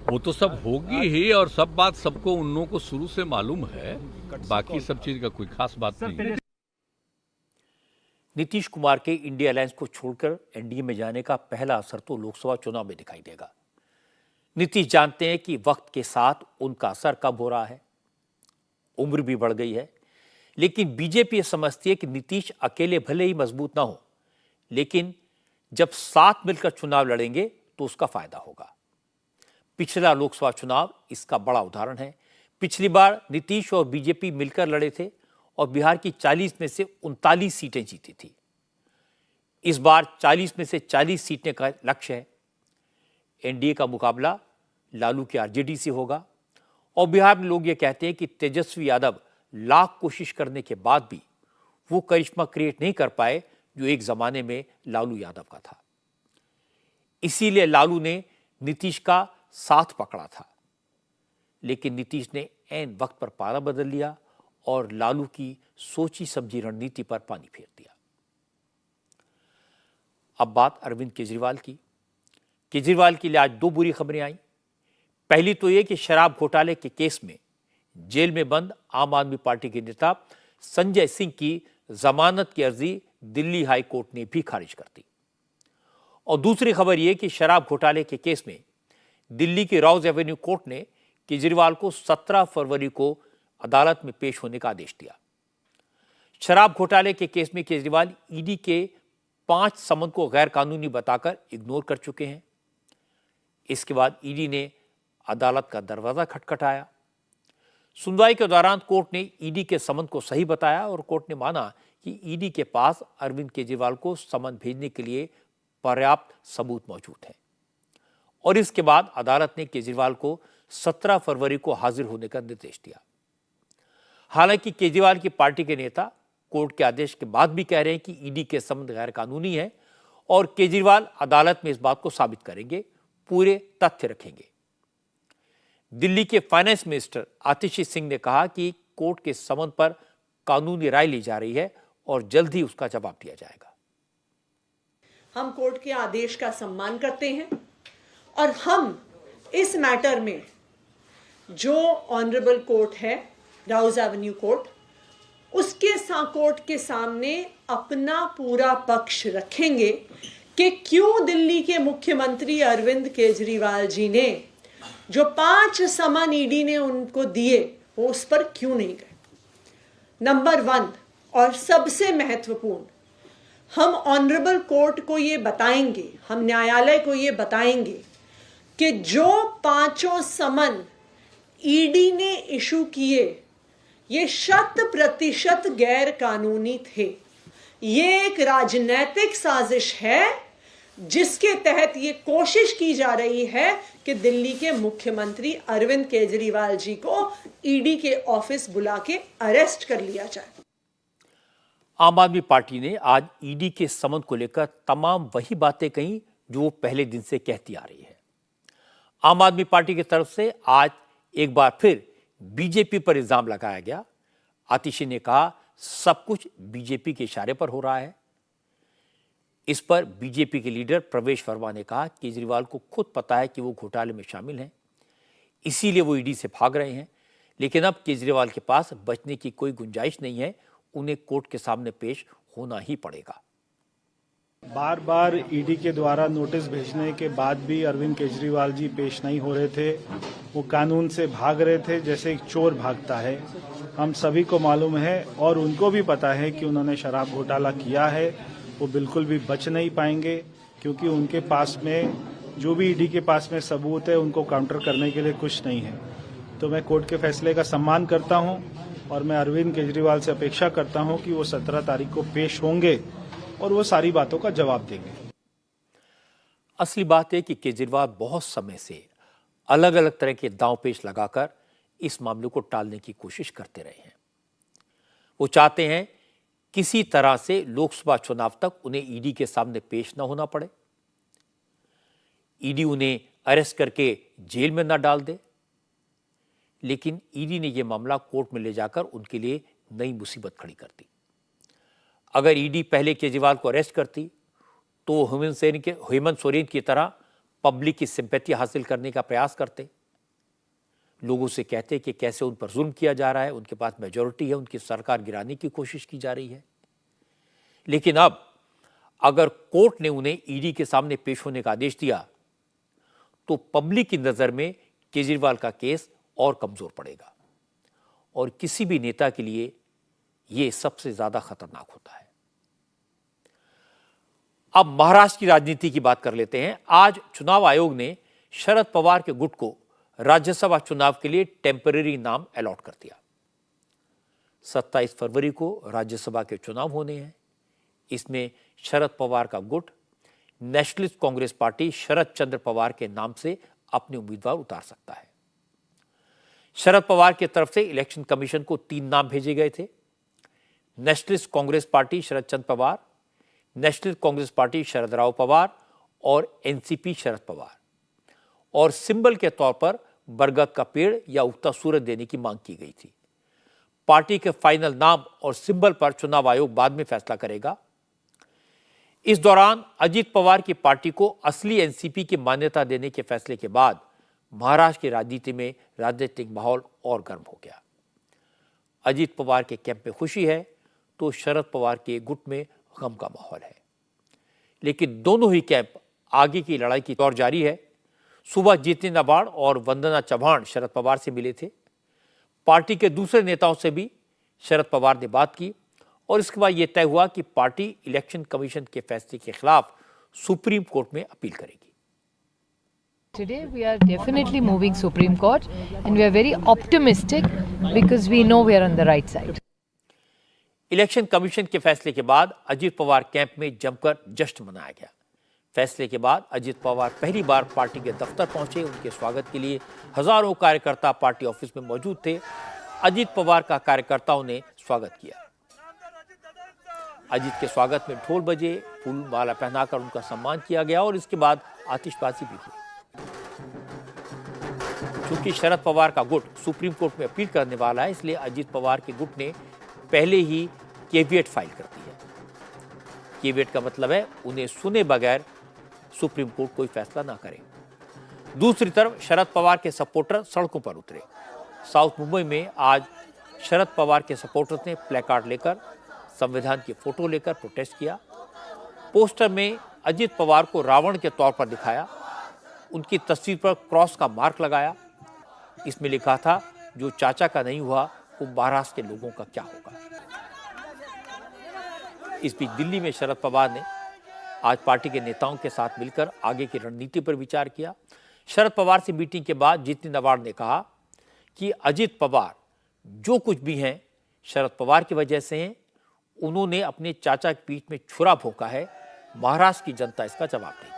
वो तो सब होगी ही और सब बात सबको उन लोगों को शुरू से मालूम है, बाकी सब चीज का कोई खास बात नहीं है। नीतीश कुमार के इंडिया अलायंस को छोड़कर एनडीए में जाने का पहला असर तो लोकसभा चुनाव में दिखाई देगा। नीतीश जानते हैं कि वक्त के साथ उनका असर कब हो रहा है, उम्र भी बढ़ गई है, लेकिन बीजेपी समझती है कि नीतीश अकेले भले ही मजबूत ना हो, लेकिन जब साथ मिलकर चुनाव लड़ेंगे तो उसका फायदा होगा। पिछला लोकसभा चुनाव इसका बड़ा उदाहरण है। पिछली बार नीतीश और बीजेपी मिलकर लड़े थे और बिहार की 40 में से 39 सीटें जीती थी। इस बार 40 में से 40 सीटें का लक्ष्य है। एनडीए का मुकाबला लालू के आरजेडी से होगा और बिहार में लोग ये कहते हैं कि तेजस्वी यादव लाख कोशिश करने के बाद भी वो करिश्मा क्रिएट नहीं कर पाए जो एक जमाने में लालू यादव का था। इसीलिए लालू ने नीतीश का साथ पकड़ा था, लेकिन नीतीश ने ऐन वक्त पर पारा बदल लिया और लालू की सोची समझी रणनीति पर पानी फेर दिया। अब बात अरविंद केजरीवाल की। केजरीवाल के लिए आज दो बुरी खबरें आई। पहली तो यह कि शराब घोटाले के केस में जेल में बंद आम आदमी पार्टी के नेता संजय सिंह की जमानत की अर्जी दिल्ली हाई कोर्ट ने भी खारिज कर दी। और दूसरी खबर यह कि शराब घोटाले के केस में दिल्ली की रॉज एवेन्यू कोर्ट ने केजरीवाल को 17 फरवरी को अदालत में पेश होने का आदेश दिया। शराब घोटाले के केस में केजरीवाल ईडी के 5 समन को गैर कानूनी बताकर इग्नोर कर चुके हैं। इसके बाद ईडी ने अदालत का दरवाजा खटखटाया। सुनवाई के दौरान कोर्ट ने ईडी के समन को सही बताया और कोर्ट ने माना कि ईडी के पास अरविंद केजरीवाल को समन भेजने के लिए पर्याप्त सबूत मौजूद है। और इसके बाद अदालत ने केजरीवाल को 17 फरवरी को हाजिर होने का निर्देश दिया। हालांकि केजरीवाल की पार्टी के नेता कोर्ट के आदेश के बाद भी कह रहे हैं कि ईडी के समन गैर कानूनी है और केजरीवाल अदालत में इस बात को साबित करेंगे, पूरे तथ्य रखेंगे। दिल्ली के फाइनेंस मिनिस्टर आतिशी सिंह ने कहा कि कोर्ट के समन पर कानूनी राय ली जा रही है और जल्द ही उसका जवाब दिया जाएगा। हम कोर्ट के आदेश का सम्मान करते हैं और हम इस मैटर में जो ऑनरेबल कोर्ट है, राउज एवेन्यू कोर्ट, उसके कोर्ट के सामने अपना पूरा पक्ष रखेंगे कि क्यों दिल्ली के मुख्यमंत्री अरविंद केजरीवाल जी ने जो 5 समन ईडी ने उनको दिए वो उस पर क्यों नहीं गए। नंबर 1 और सबसे महत्वपूर्ण, हम ऑनरेबल कोर्ट को ये बताएंगे, हम न्यायालय को ये बताएंगे कि जो 5 समन ईडी ने इशू किए ये 100% गैर कानूनी थे। ये एक राजनीतिक साजिश है जिसके तहत ये कोशिश की जा रही है कि दिल्ली के मुख्यमंत्री अरविंद केजरीवाल जी को ईडी के ऑफिस बुला के अरेस्ट कर लिया जाए। आम आदमी पार्टी ने आज ईडी के समन को लेकर तमाम वही बातें कही जो वो पहले दिन से कहती आ रही है। आम आदमी पार्टी की तरफ से आज एक बार फिर बीजेपी पर इल्जाम लगाया गया। आतिशी ने कहा सब कुछ बीजेपी के इशारे पर हो रहा है। इस पर बीजेपी के लीडर प्रवेश वर्मा ने कहा केजरीवाल को खुद पता है कि वो घोटाले में शामिल हैं, इसीलिए वो ईडी से भाग रहे हैं। लेकिन अब केजरीवाल के पास बचने की कोई गुंजाइश नहीं है, उन्हें कोर्ट के सामने पेश होना ही पड़ेगा। बार बार ईडी के द्वारा नोटिस भेजने के बाद भी अरविंद केजरीवाल जी पेश नहीं हो रहे थे। वो कानून से भाग रहे थे जैसे एक चोर भागता है। हम सभी को मालूम है और उनको भी पता है कि उन्होंने शराब घोटाला किया है। वो बिल्कुल भी बच नहीं पाएंगे क्योंकि उनके पास में जो भी ईडी के पास में सबूत है उनको काउंटर करने के लिए कुछ नहीं है। तो मैं कोर्ट के फैसले का सम्मान करता हूं और मैं अरविंद केजरीवाल से अपेक्षा करता हूं कि वो 17 तारीख को पेश होंगे और वो सारी बातों का जवाब देंगे। असली बात है कि केजरीवाल बहुत समय से अलग अलग तरह के दांव पेच लगाकर इस मामले को टालने की कोशिश करते रहे हैं। वो चाहते हैं किसी तरह से लोकसभा चुनाव तक उन्हें ईडी के सामने पेश न होना पड़े, ईडी उन्हें अरेस्ट करके जेल में न डाल दे। लेकिन ईडी ने यह मामला कोर्ट में ले जाकर उनके लिए नई मुसीबत खड़ी कर दी। अगर ईडी पहले केजरीवाल को अरेस्ट करती तो हेमंत सोरेन की तरह पब्लिक की सिंपैथी हासिल करने का प्रयास करते, लोगों से कहते कि कैसे उन पर जुल्म किया जा रहा है, उनके पास मेजॉरिटी है, उनकी सरकार गिराने की कोशिश की जा रही है। लेकिन अब अगर कोर्ट ने उन्हें ईडी के सामने पेश होने का आदेश दिया तो पब्लिक की नजर में केजरीवाल का केस और कमजोर पड़ेगा और किसी भी नेता के लिए यह सबसे ज्यादा खतरनाक होता है। अब महाराष्ट्र की राजनीति की बात कर लेते हैं। आज चुनाव आयोग ने शरद पवार के गुट को राज्यसभा चुनाव के लिए टेम्परेरी नाम अलॉट कर दिया। 27 फरवरी को राज्यसभा के चुनाव होने हैं। इसमें शरद पवार का गुट नेशनलिस्ट कांग्रेस पार्टी शरद चंद्र पवार के नाम से अपने उम्मीदवार उतार सकता है। शरद पवार की तरफ से इलेक्शन कमीशन को 3 नाम भेजे गए थे। नेशनलिस्ट कांग्रेस पार्टी शरद चंद्र पवार, नेशनल कांग्रेस पार्टी शरद राव पवार और एनसीपी शरद पवार, और सिंबल के तौर पर बरगद का पेड़ या उगता सूरज देने की मांग की गई थी। पार्टी के फाइनल नाम और सिंबल पर चुनाव आयोग बाद में फैसला करेगा। इस दौरान अजीत पवार की पार्टी को असली एनसीपी की मान्यता देने के फैसले के बाद महाराष्ट्र की राजनीति में राजनीतिक माहौल और गर्म हो गया। अजीत पवार के कैंप में खुशी है तो शरद पवार के गुट में गम का माहौल है। लेकिन दोनों ही कैंप आगे की लड़ाई की दौर जारी है। सुबह जीतन नाबार्ड और वंदना चव्हाण शरद पवार से मिले थे। पार्टी के दूसरे नेताओं से भी शरद पवार ने बात की और इसके बाद यह तय हुआ कि पार्टी इलेक्शन कमीशन के फैसले के खिलाफ सुप्रीम कोर्ट में अपील करेगी। Today we are definitely moving Supreme Court and we are very optimistic because we know we are on the right side. Election commission के फैसले के बाद अजीत पवार कैंप में जमकर जश्न मनाया गया। फैसले के बाद अजीत पवार पहली बार पार्टी के दफ्तर पहुंचे। उनके स्वागत के लिए हजारों कार्यकर्ता पार्टी ऑफिस में मौजूद थे। अजीत पवार का कार्यकर्ताओं ने स्वागत किया। अजीत के स्वागत में ढोल बजे, फूल माला पहनाकर उनका सम्मान किया गया और इसके बाद आतिशबाजी भी हुई। चूंकि शरद पवार का गुट सुप्रीम कोर्ट में अपील करने वाला है, इसलिए अजीत पवार के गुट ने पहले ही केविएट फाइल कर दी है। केविएट का मतलब है उन्हें सुने बगैर सुप्रीम कोर्ट कोई फैसला ना करे। दूसरी तरफ शरद पवार के सपोर्टर सड़कों पर उतरे। साउथ मुंबई में आज शरद पवार के सपोर्टर्स ने प्लेकार्ड लेकर, संविधान की फोटो लेकर प्रोटेस्ट किया। पोस्टर में अजीत पवार को रावण के तौर पर दिखाया। उनकी तस्वीर पर क्रॉस का मार्क लगाया। इसमें लिखा था, जो चाचा का नहीं हुआ वो महाराष्ट्र के लोगों का क्या होगा। इस बीच दिल्ली में शरद पवार ने आज पार्टी के नेताओं के साथ मिलकर आगे की रणनीति पर विचार किया। शरद पवार से मीटिंग के बाद जीतन नाबार्ड ने कहा कि अजीत पवार जो कुछ भी हैं शरद पवार की वजह से हैं। उन्होंने अपने चाचा की पीठ में छुरा भोंका है। महाराष्ट्र की जनता इसका जवाब देगी।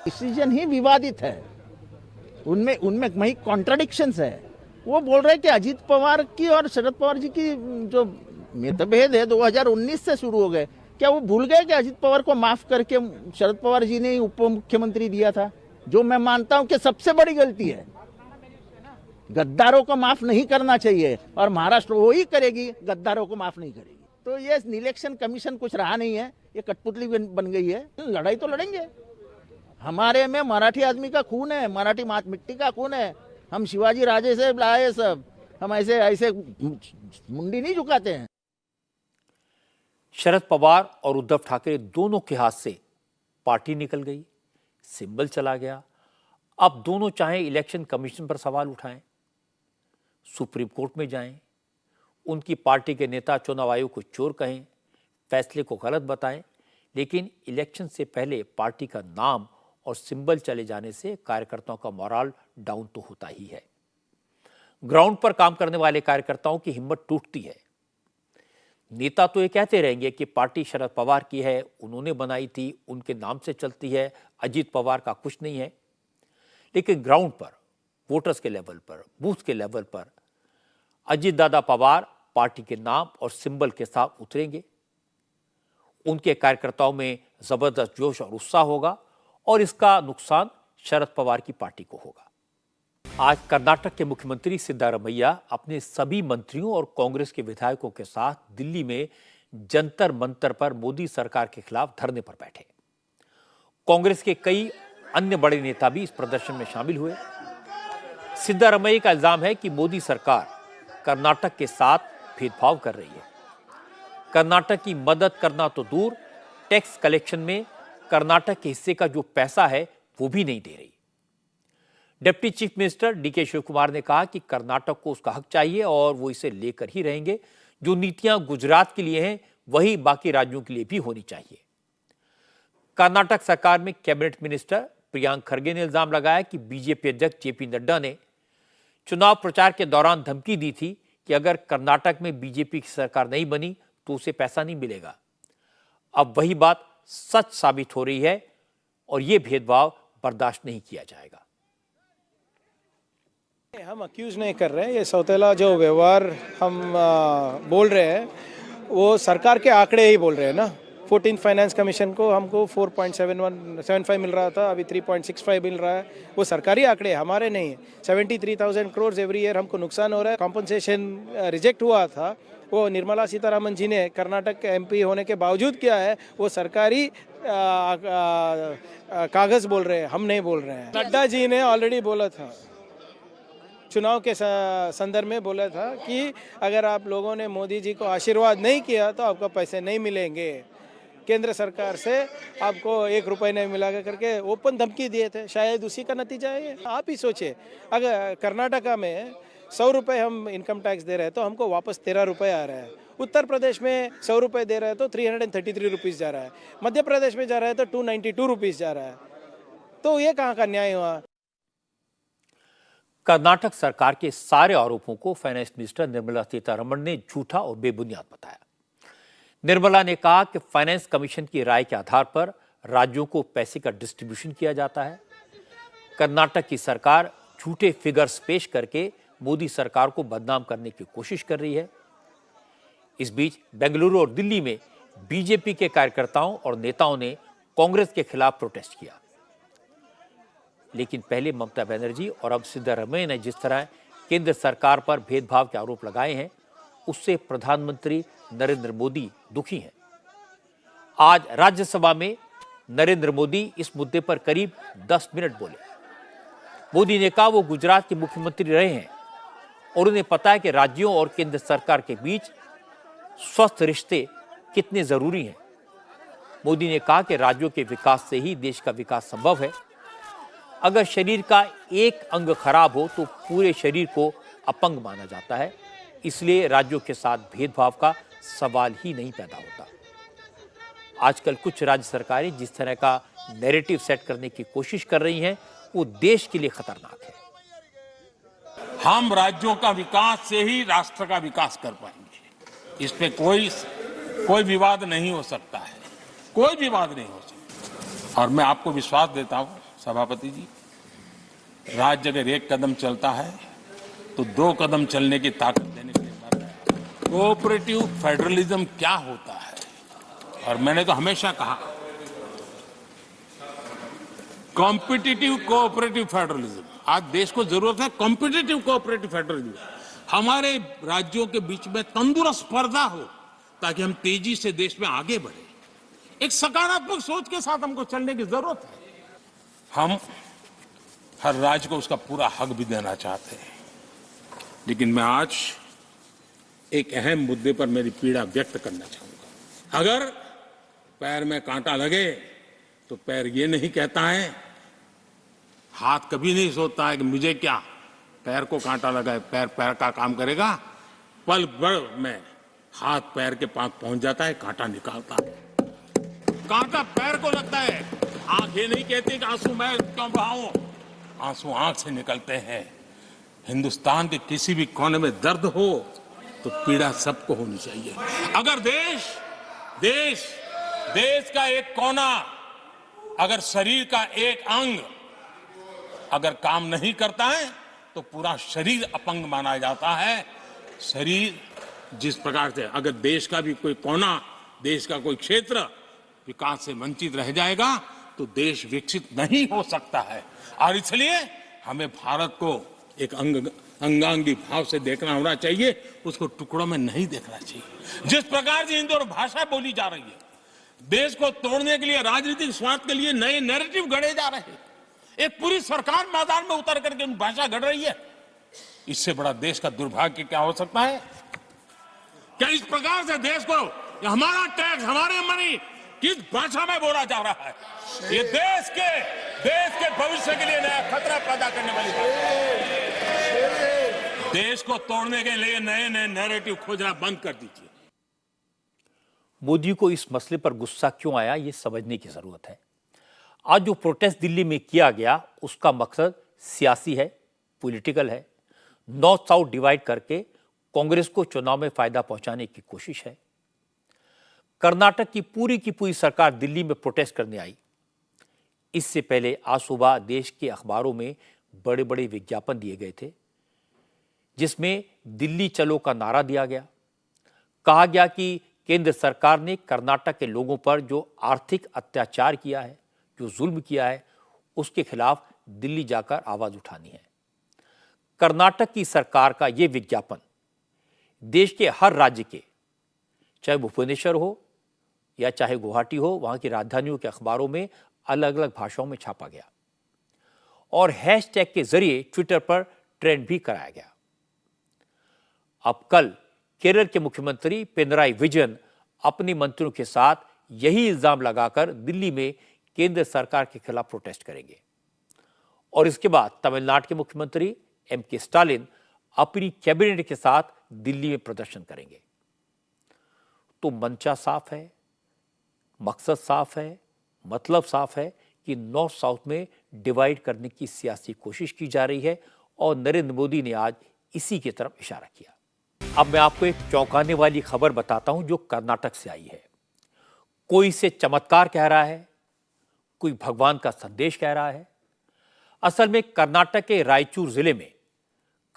डिसीजन ही विवादित है। उनमें वही कॉन्ट्राडिक्शंस है। वो बोल रहे हैं कि अजीत पवार की और शरद पवार जी की जो मतभेद है 2019 से शुरू हो गए। क्या वो भूल गए कि अजीत पवार को माफ करके शरद पवार जी ने उप मुख्यमंत्री दिया था, जो मैं मानता हूं कि सबसे बड़ी गलती है। गद्दारों को माफ नहीं करना चाहिए और महाराष्ट्र वही करेगी, गद्दारों को माफ नहीं करेगी। तो ये इलेक्शन कमीशन कुछ रहा नहीं है, ये कठपुतली बन गई है। लड़ाई तो लड़ेंगे। हमारे में मराठी आदमी का खून है, मराठी मिट्टी का खून है। हम शिवाजी राजे से लाए सब, हम ऐसे मुंडी नहीं झुकाते हैं। शरद पवार और उद्धव ठाकरे दोनों के हाथ से पार्टी निकल गई, सिंबल चला गया। अब दोनों चाहे इलेक्शन कमीशन पर सवाल उठाएं, सुप्रीम कोर्ट में जाएं, उनकी पार्टी के नेता चुनाव आयोग को चोर कहें, फैसले को गलत बताएं, लेकिन इलेक्शन से पहले पार्टी का नाम और सिंबल चले जाने से कार्यकर्ताओं का मोराल डाउन तो होता ही है। ग्राउंड पर काम करने वाले कार्यकर्ताओं की हिम्मत टूटती है। नेता तो ये कहते रहेंगे कि पार्टी शरद पवार की है, उन्होंने बनाई थी, उनके नाम से चलती है, अजीत पवार का कुछ नहीं है। लेकिन ग्राउंड पर, वोटर्स के लेवल पर, बूथ के लेवल पर अजीत दादा पवार पार्टी के नाम और सिंबल के साथ उतरेंगे। उनके कार्यकर्ताओं में जबरदस्त जोश और उत्साह होगा और इसका नुकसान शरद पवार की पार्टी को होगा। आज कर्नाटक के मुख्यमंत्री सिद्धारमैया अपने सभी मंत्रियों और कांग्रेस के विधायकों के साथ दिल्ली में जंतर मंतर पर मोदी सरकार के खिलाफ धरने पर बैठे। कांग्रेस के कई अन्य बड़े नेता भी इस प्रदर्शन में शामिल हुए। सिद्धारमैया का इल्जाम है कि मोदी सरकार कर्नाटक के साथ भेदभाव कर रही है। कर्नाटक की मदद करना तो दूर, टैक्स कलेक्शन में कर्नाटक के हिस्से का जो पैसा है वो भी नहीं दे रही। Deputy chief minister DK Shiv Kumar ने कहा कि कर्नाटक को उसका हक चाहिए और वो इसे लेकर ही रहेंगे। जो नीतियां गुजरात के लिए हैं वही बाकी राज्यों के लिए भी होनी चाहिए। कर्नाटक सरकार में कैबिनेट मिनिस्टर प्रियांक खरगे ने इल्जाम लगाया कि बीजेपी अध्यक्ष जेपी नड्डा ने चुनाव प्रचार के दौरान धमकी दी थी कि अगर कर्नाटक में बीजेपी की सरकार नहीं बनी तो उसे पैसा नहीं मिलेगा। अब वही बात सच साबित हो रही है और यह भेदभाव बर्दाश्त नहीं किया जाएगा। हम अक्यूज नहीं कर रहे हैं, ये सौतेला जो व्यवहार हम बोल रहे हैं वो सरकार के आंकड़े ही बोल रहे हैं ना। 14 फाइनेंस कमीशन को हमको 4.75 मिल रहा था, अभी 3.65 मिल रहा है। वो सरकारी आंकड़े हमारे नहीं है। 73,000 करोड़ एवरी ईयर हमको नुकसान हो रहा है। कॉम्पनसेशन रिजेक्ट हुआ था, वो निर्मला सीतारामन जी ने कर्नाटक के MP होने के बावजूद किया है। वो सरकारी कागज बोल रहे हैं, हम नहीं बोल रहे हैं। नड्डा जी ने ऑलरेडी बोला था, चुनाव के संदर्भ में बोला था कि अगर आप लोगों ने मोदी जी को आशीर्वाद नहीं किया तो आपको पैसे नहीं मिलेंगे, केंद्र सरकार से आपको 1 रुपये नहीं मिलेगा करके ओपन धमकी दिए थे। शायद उसी का नतीजा है। आप ही सोचिए, अगर कर्नाटका में 100 रुपये हम इनकम टैक्स दे रहे हैं तो हमको वापस 13 रुपये आ रहा है। उत्तर प्रदेश में 100 रुपये दे रहे हैं तो 333 रुपीज़ जा रहा है। मध्य प्रदेश में जा रहा है तो 292 रुपीज़ जा रहा है। तो ये कहाँ का न्याय हुआ? कर्नाटक सरकार के सारे आरोपों को फाइनेंस मिनिस्टर निर्मला सीतारमण ने झूठा और बेबुनियाद बताया। निर्मला ने कहा कि फाइनेंस कमीशन की राय के आधार पर राज्यों को पैसे का डिस्ट्रीब्यूशन किया जाता है। कर्नाटक की सरकार झूठे फिगर्स पेश करके मोदी सरकार को बदनाम करने की कोशिश कर रही है। इस बीच बेंगलुरु और दिल्ली में बीजेपी के कार्यकर्ताओं और नेताओं ने कांग्रेस के खिलाफ प्रोटेस्ट किया। लेकिन पहले ममता बनर्जी और अब सिद्धारमैया ने जिस तरह केंद्र सरकार पर भेदभाव के आरोप लगाए हैं, उससे प्रधानमंत्री नरेंद्र मोदी दुखी हैं। आज राज्यसभा में नरेंद्र मोदी इस मुद्दे पर करीब 10 मिनट बोले। मोदी ने कहा वो गुजरात के मुख्यमंत्री रहे हैं और उन्हें पता है कि राज्यों और केंद्र सरकार के बीच स्वस्थ रिश्ते कितने जरूरी हैं। मोदी ने कहा कि राज्यों के विकास से ही देश का विकास संभव है। अगर शरीर का एक अंग खराब हो तो पूरे शरीर को अपंग माना जाता है, इसलिए राज्यों के साथ भेदभाव का सवाल ही नहीं पैदा होता। आजकल कुछ राज्य सरकारें जिस तरह का नैरेटिव सेट करने की कोशिश कर रही हैं, वो देश के लिए खतरनाक है। हम राज्यों का विकास से ही राष्ट्र का विकास कर पाएंगे। इस पे कोई विवाद नहीं हो सकता है, कोई विवाद नहीं हो सकता। और मैं आपको विश्वास देता हूं सभापति जी, राज्य अगर 1 कदम चलता है तो 2 कदम चलने की ताकत देने के लिए मर रहा है। कोऑपरेटिव फेडरलिज्म क्या होता है? और मैंने तो हमेशा कहा कॉम्पिटिटिव कोऑपरेटिव फेडरलिज्म। आज देश को जरूरत है कॉम्पिटिटिव कोऑपरेटिव फेडरलिज्म। हमारे राज्यों के बीच में तंदुरुस्त स्पर्धा हो ताकि हम तेजी से देश में आगे बढ़े। एक सकारात्मक सोच के साथ हमको चलने की जरूरत है। हम हर राज्य को उसका पूरा हक भी देना चाहते हैं, लेकिन मैं आज एक अहम मुद्दे पर मेरी पीड़ा व्यक्त करना चाहूंगा। अगर पैर में कांटा लगे तो पैर ये नहीं कहता है, हाथ कभी नहीं सोचता है कि मुझे क्या, पैर को कांटा लगा है, पैर पैर का काम करेगा। पल भर में हाथ पैर के पास पहुंच जाता है, कांटा निकालता है। कांटा पैर को लगता है, आंख ये नहीं कहती कि आंसू मैं क्यों बहाऊं, आंसू आंख से निकलते हैं। हिंदुस्तान के किसी भी कोने में दर्द हो तो पीड़ा सबको होनी चाहिए। अगर देश का एक कोना, अगर शरीर का एक अंग अगर काम नहीं करता है तो पूरा शरीर अपंग माना जाता है। शरीर जिस प्रकार से अगर देश का भी कोई कोना, देश का कोई क्षेत्र विकास से वंचित रह जाएगा तो देश विकसित नहीं हो सकता है। और इसलिए हमें भारत को एक अंगांगी भाव से देखना होना चाहिए, उसको टुकड़ों में नहीं देखना चाहिए। जिस प्रकार से हिंदी और भाषा बोली जा रही है, देश को तोड़ने के लिए, राजनीतिक स्वार्थ के लिए नए नैरेटिव गढ़े जा रहे हैं। एक पूरी सरकार मैदान में उतर करके भाषा गढ़ रही है। इससे बड़ा देश का दुर्भाग्य क्या हो सकता है? क्या इस प्रकार से देश को हमारा टैक्स, हमारे मनी किस भाषा में बोला जा रहा है? ये देश के भविष्य के लिए नया खतरा पैदा करने वाली बात है। देश को तोड़ने के लिए नए नैरेटिव खोजना बंद कर दीजिए। मोदी को इस मसले पर गुस्सा क्यों आया, ये समझने की जरूरत है। आज जो प्रोटेस्ट दिल्ली में किया गया उसका मकसद सियासी है, पॉलिटिकल है। नॉर्थ साउथ डिवाइड करके कांग्रेस को चुनाव में फायदा पहुंचाने की कोशिश है। कर्नाटक की पूरी सरकार दिल्ली में प्रोटेस्ट करने आई। इससे पहले आज सुबह देश के अखबारों में बड़े बड़े विज्ञापन दिए गए थे, जिसमें दिल्ली चलो का नारा दिया गया। कहा गया कि केंद्र सरकार ने कर्नाटक के लोगों पर जो आर्थिक अत्याचार किया है, जो जुल्म किया है, उसके खिलाफ दिल्ली जाकर आवाज उठानी है। कर्नाटक की सरकार का यह विज्ञापन देश के हर राज्य के, चाहे भुवनेश्वर हो या चाहे गुवाहाटी हो, वहां की राजधानियों के अखबारों में अलग अलग भाषाओं में छापा गया और हैशटैग के जरिए ट्विटर पर ट्रेंड भी कराया गया। अब कल केरल के मुख्यमंत्री पिनराई विजयन अपने मंत्रियों के साथ यही इल्जाम लगाकर दिल्ली में केंद्र सरकार के खिलाफ प्रोटेस्ट करेंगे और इसके बाद तमिलनाडु के मुख्यमंत्री एम.के. स्टालिन अपनी कैबिनेट के साथ दिल्ली में प्रदर्शन करेंगे। तो मंशा साफ है, मकसद साफ है, मतलब साफ है कि नॉर्थ साउथ में डिवाइड करने की सियासी कोशिश की जा रही है और नरेंद्र मोदी ने आज इसी की तरफ इशारा किया। अब मैं आपको एक चौंकाने वाली खबर बताता हूं जो कर्नाटक से आई है। कोई इसे चमत्कार कह रहा है, कोई भगवान का संदेश कह रहा है। असल में कर्नाटक के रायचूर जिले में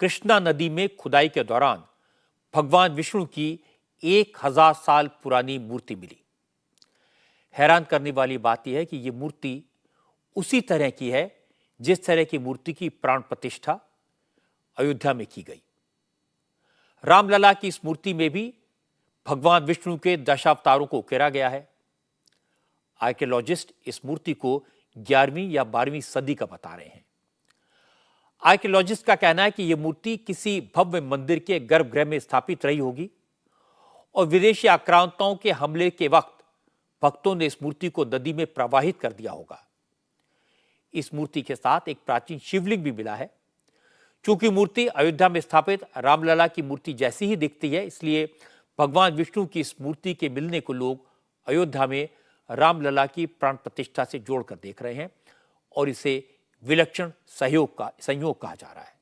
कृष्णा नदी में खुदाई के दौरान भगवान विष्णु की 1000 साल पुरानी मूर्ति मिली। हैरान करने वाली बात यह है कि यह मूर्ति उसी तरह की है जिस तरह की मूर्ति की प्राण प्रतिष्ठा अयोध्या में की गई। रामलला की इस मूर्ति में भी भगवान विष्णु के दशावतारों को उकेरा गया है। आर्कियोलॉजिस्ट इस मूर्ति को 11वीं या 12वीं सदी का बता रहे हैं। आर्कियोलॉजिस्ट का कहना है कि यह मूर्ति किसी भव्य मंदिर के गर्भगृह में स्थापित रही होगी और विदेशी आक्रांताओं के हमले के वक्त भक्तों ने इस मूर्ति को नदी में प्रवाहित कर दिया होगा। इस मूर्ति के साथ एक प्राचीन शिवलिंग भी मिला है। चूंकि मूर्ति अयोध्या में स्थापित रामलला की मूर्ति जैसी ही दिखती है, इसलिए भगवान विष्णु की इस मूर्ति के मिलने को लोग अयोध्या में रामलला की प्राण प्रतिष्ठा से जोड़कर देख रहे हैं और इसे विलक्षण संयोग कहा जा रहा है।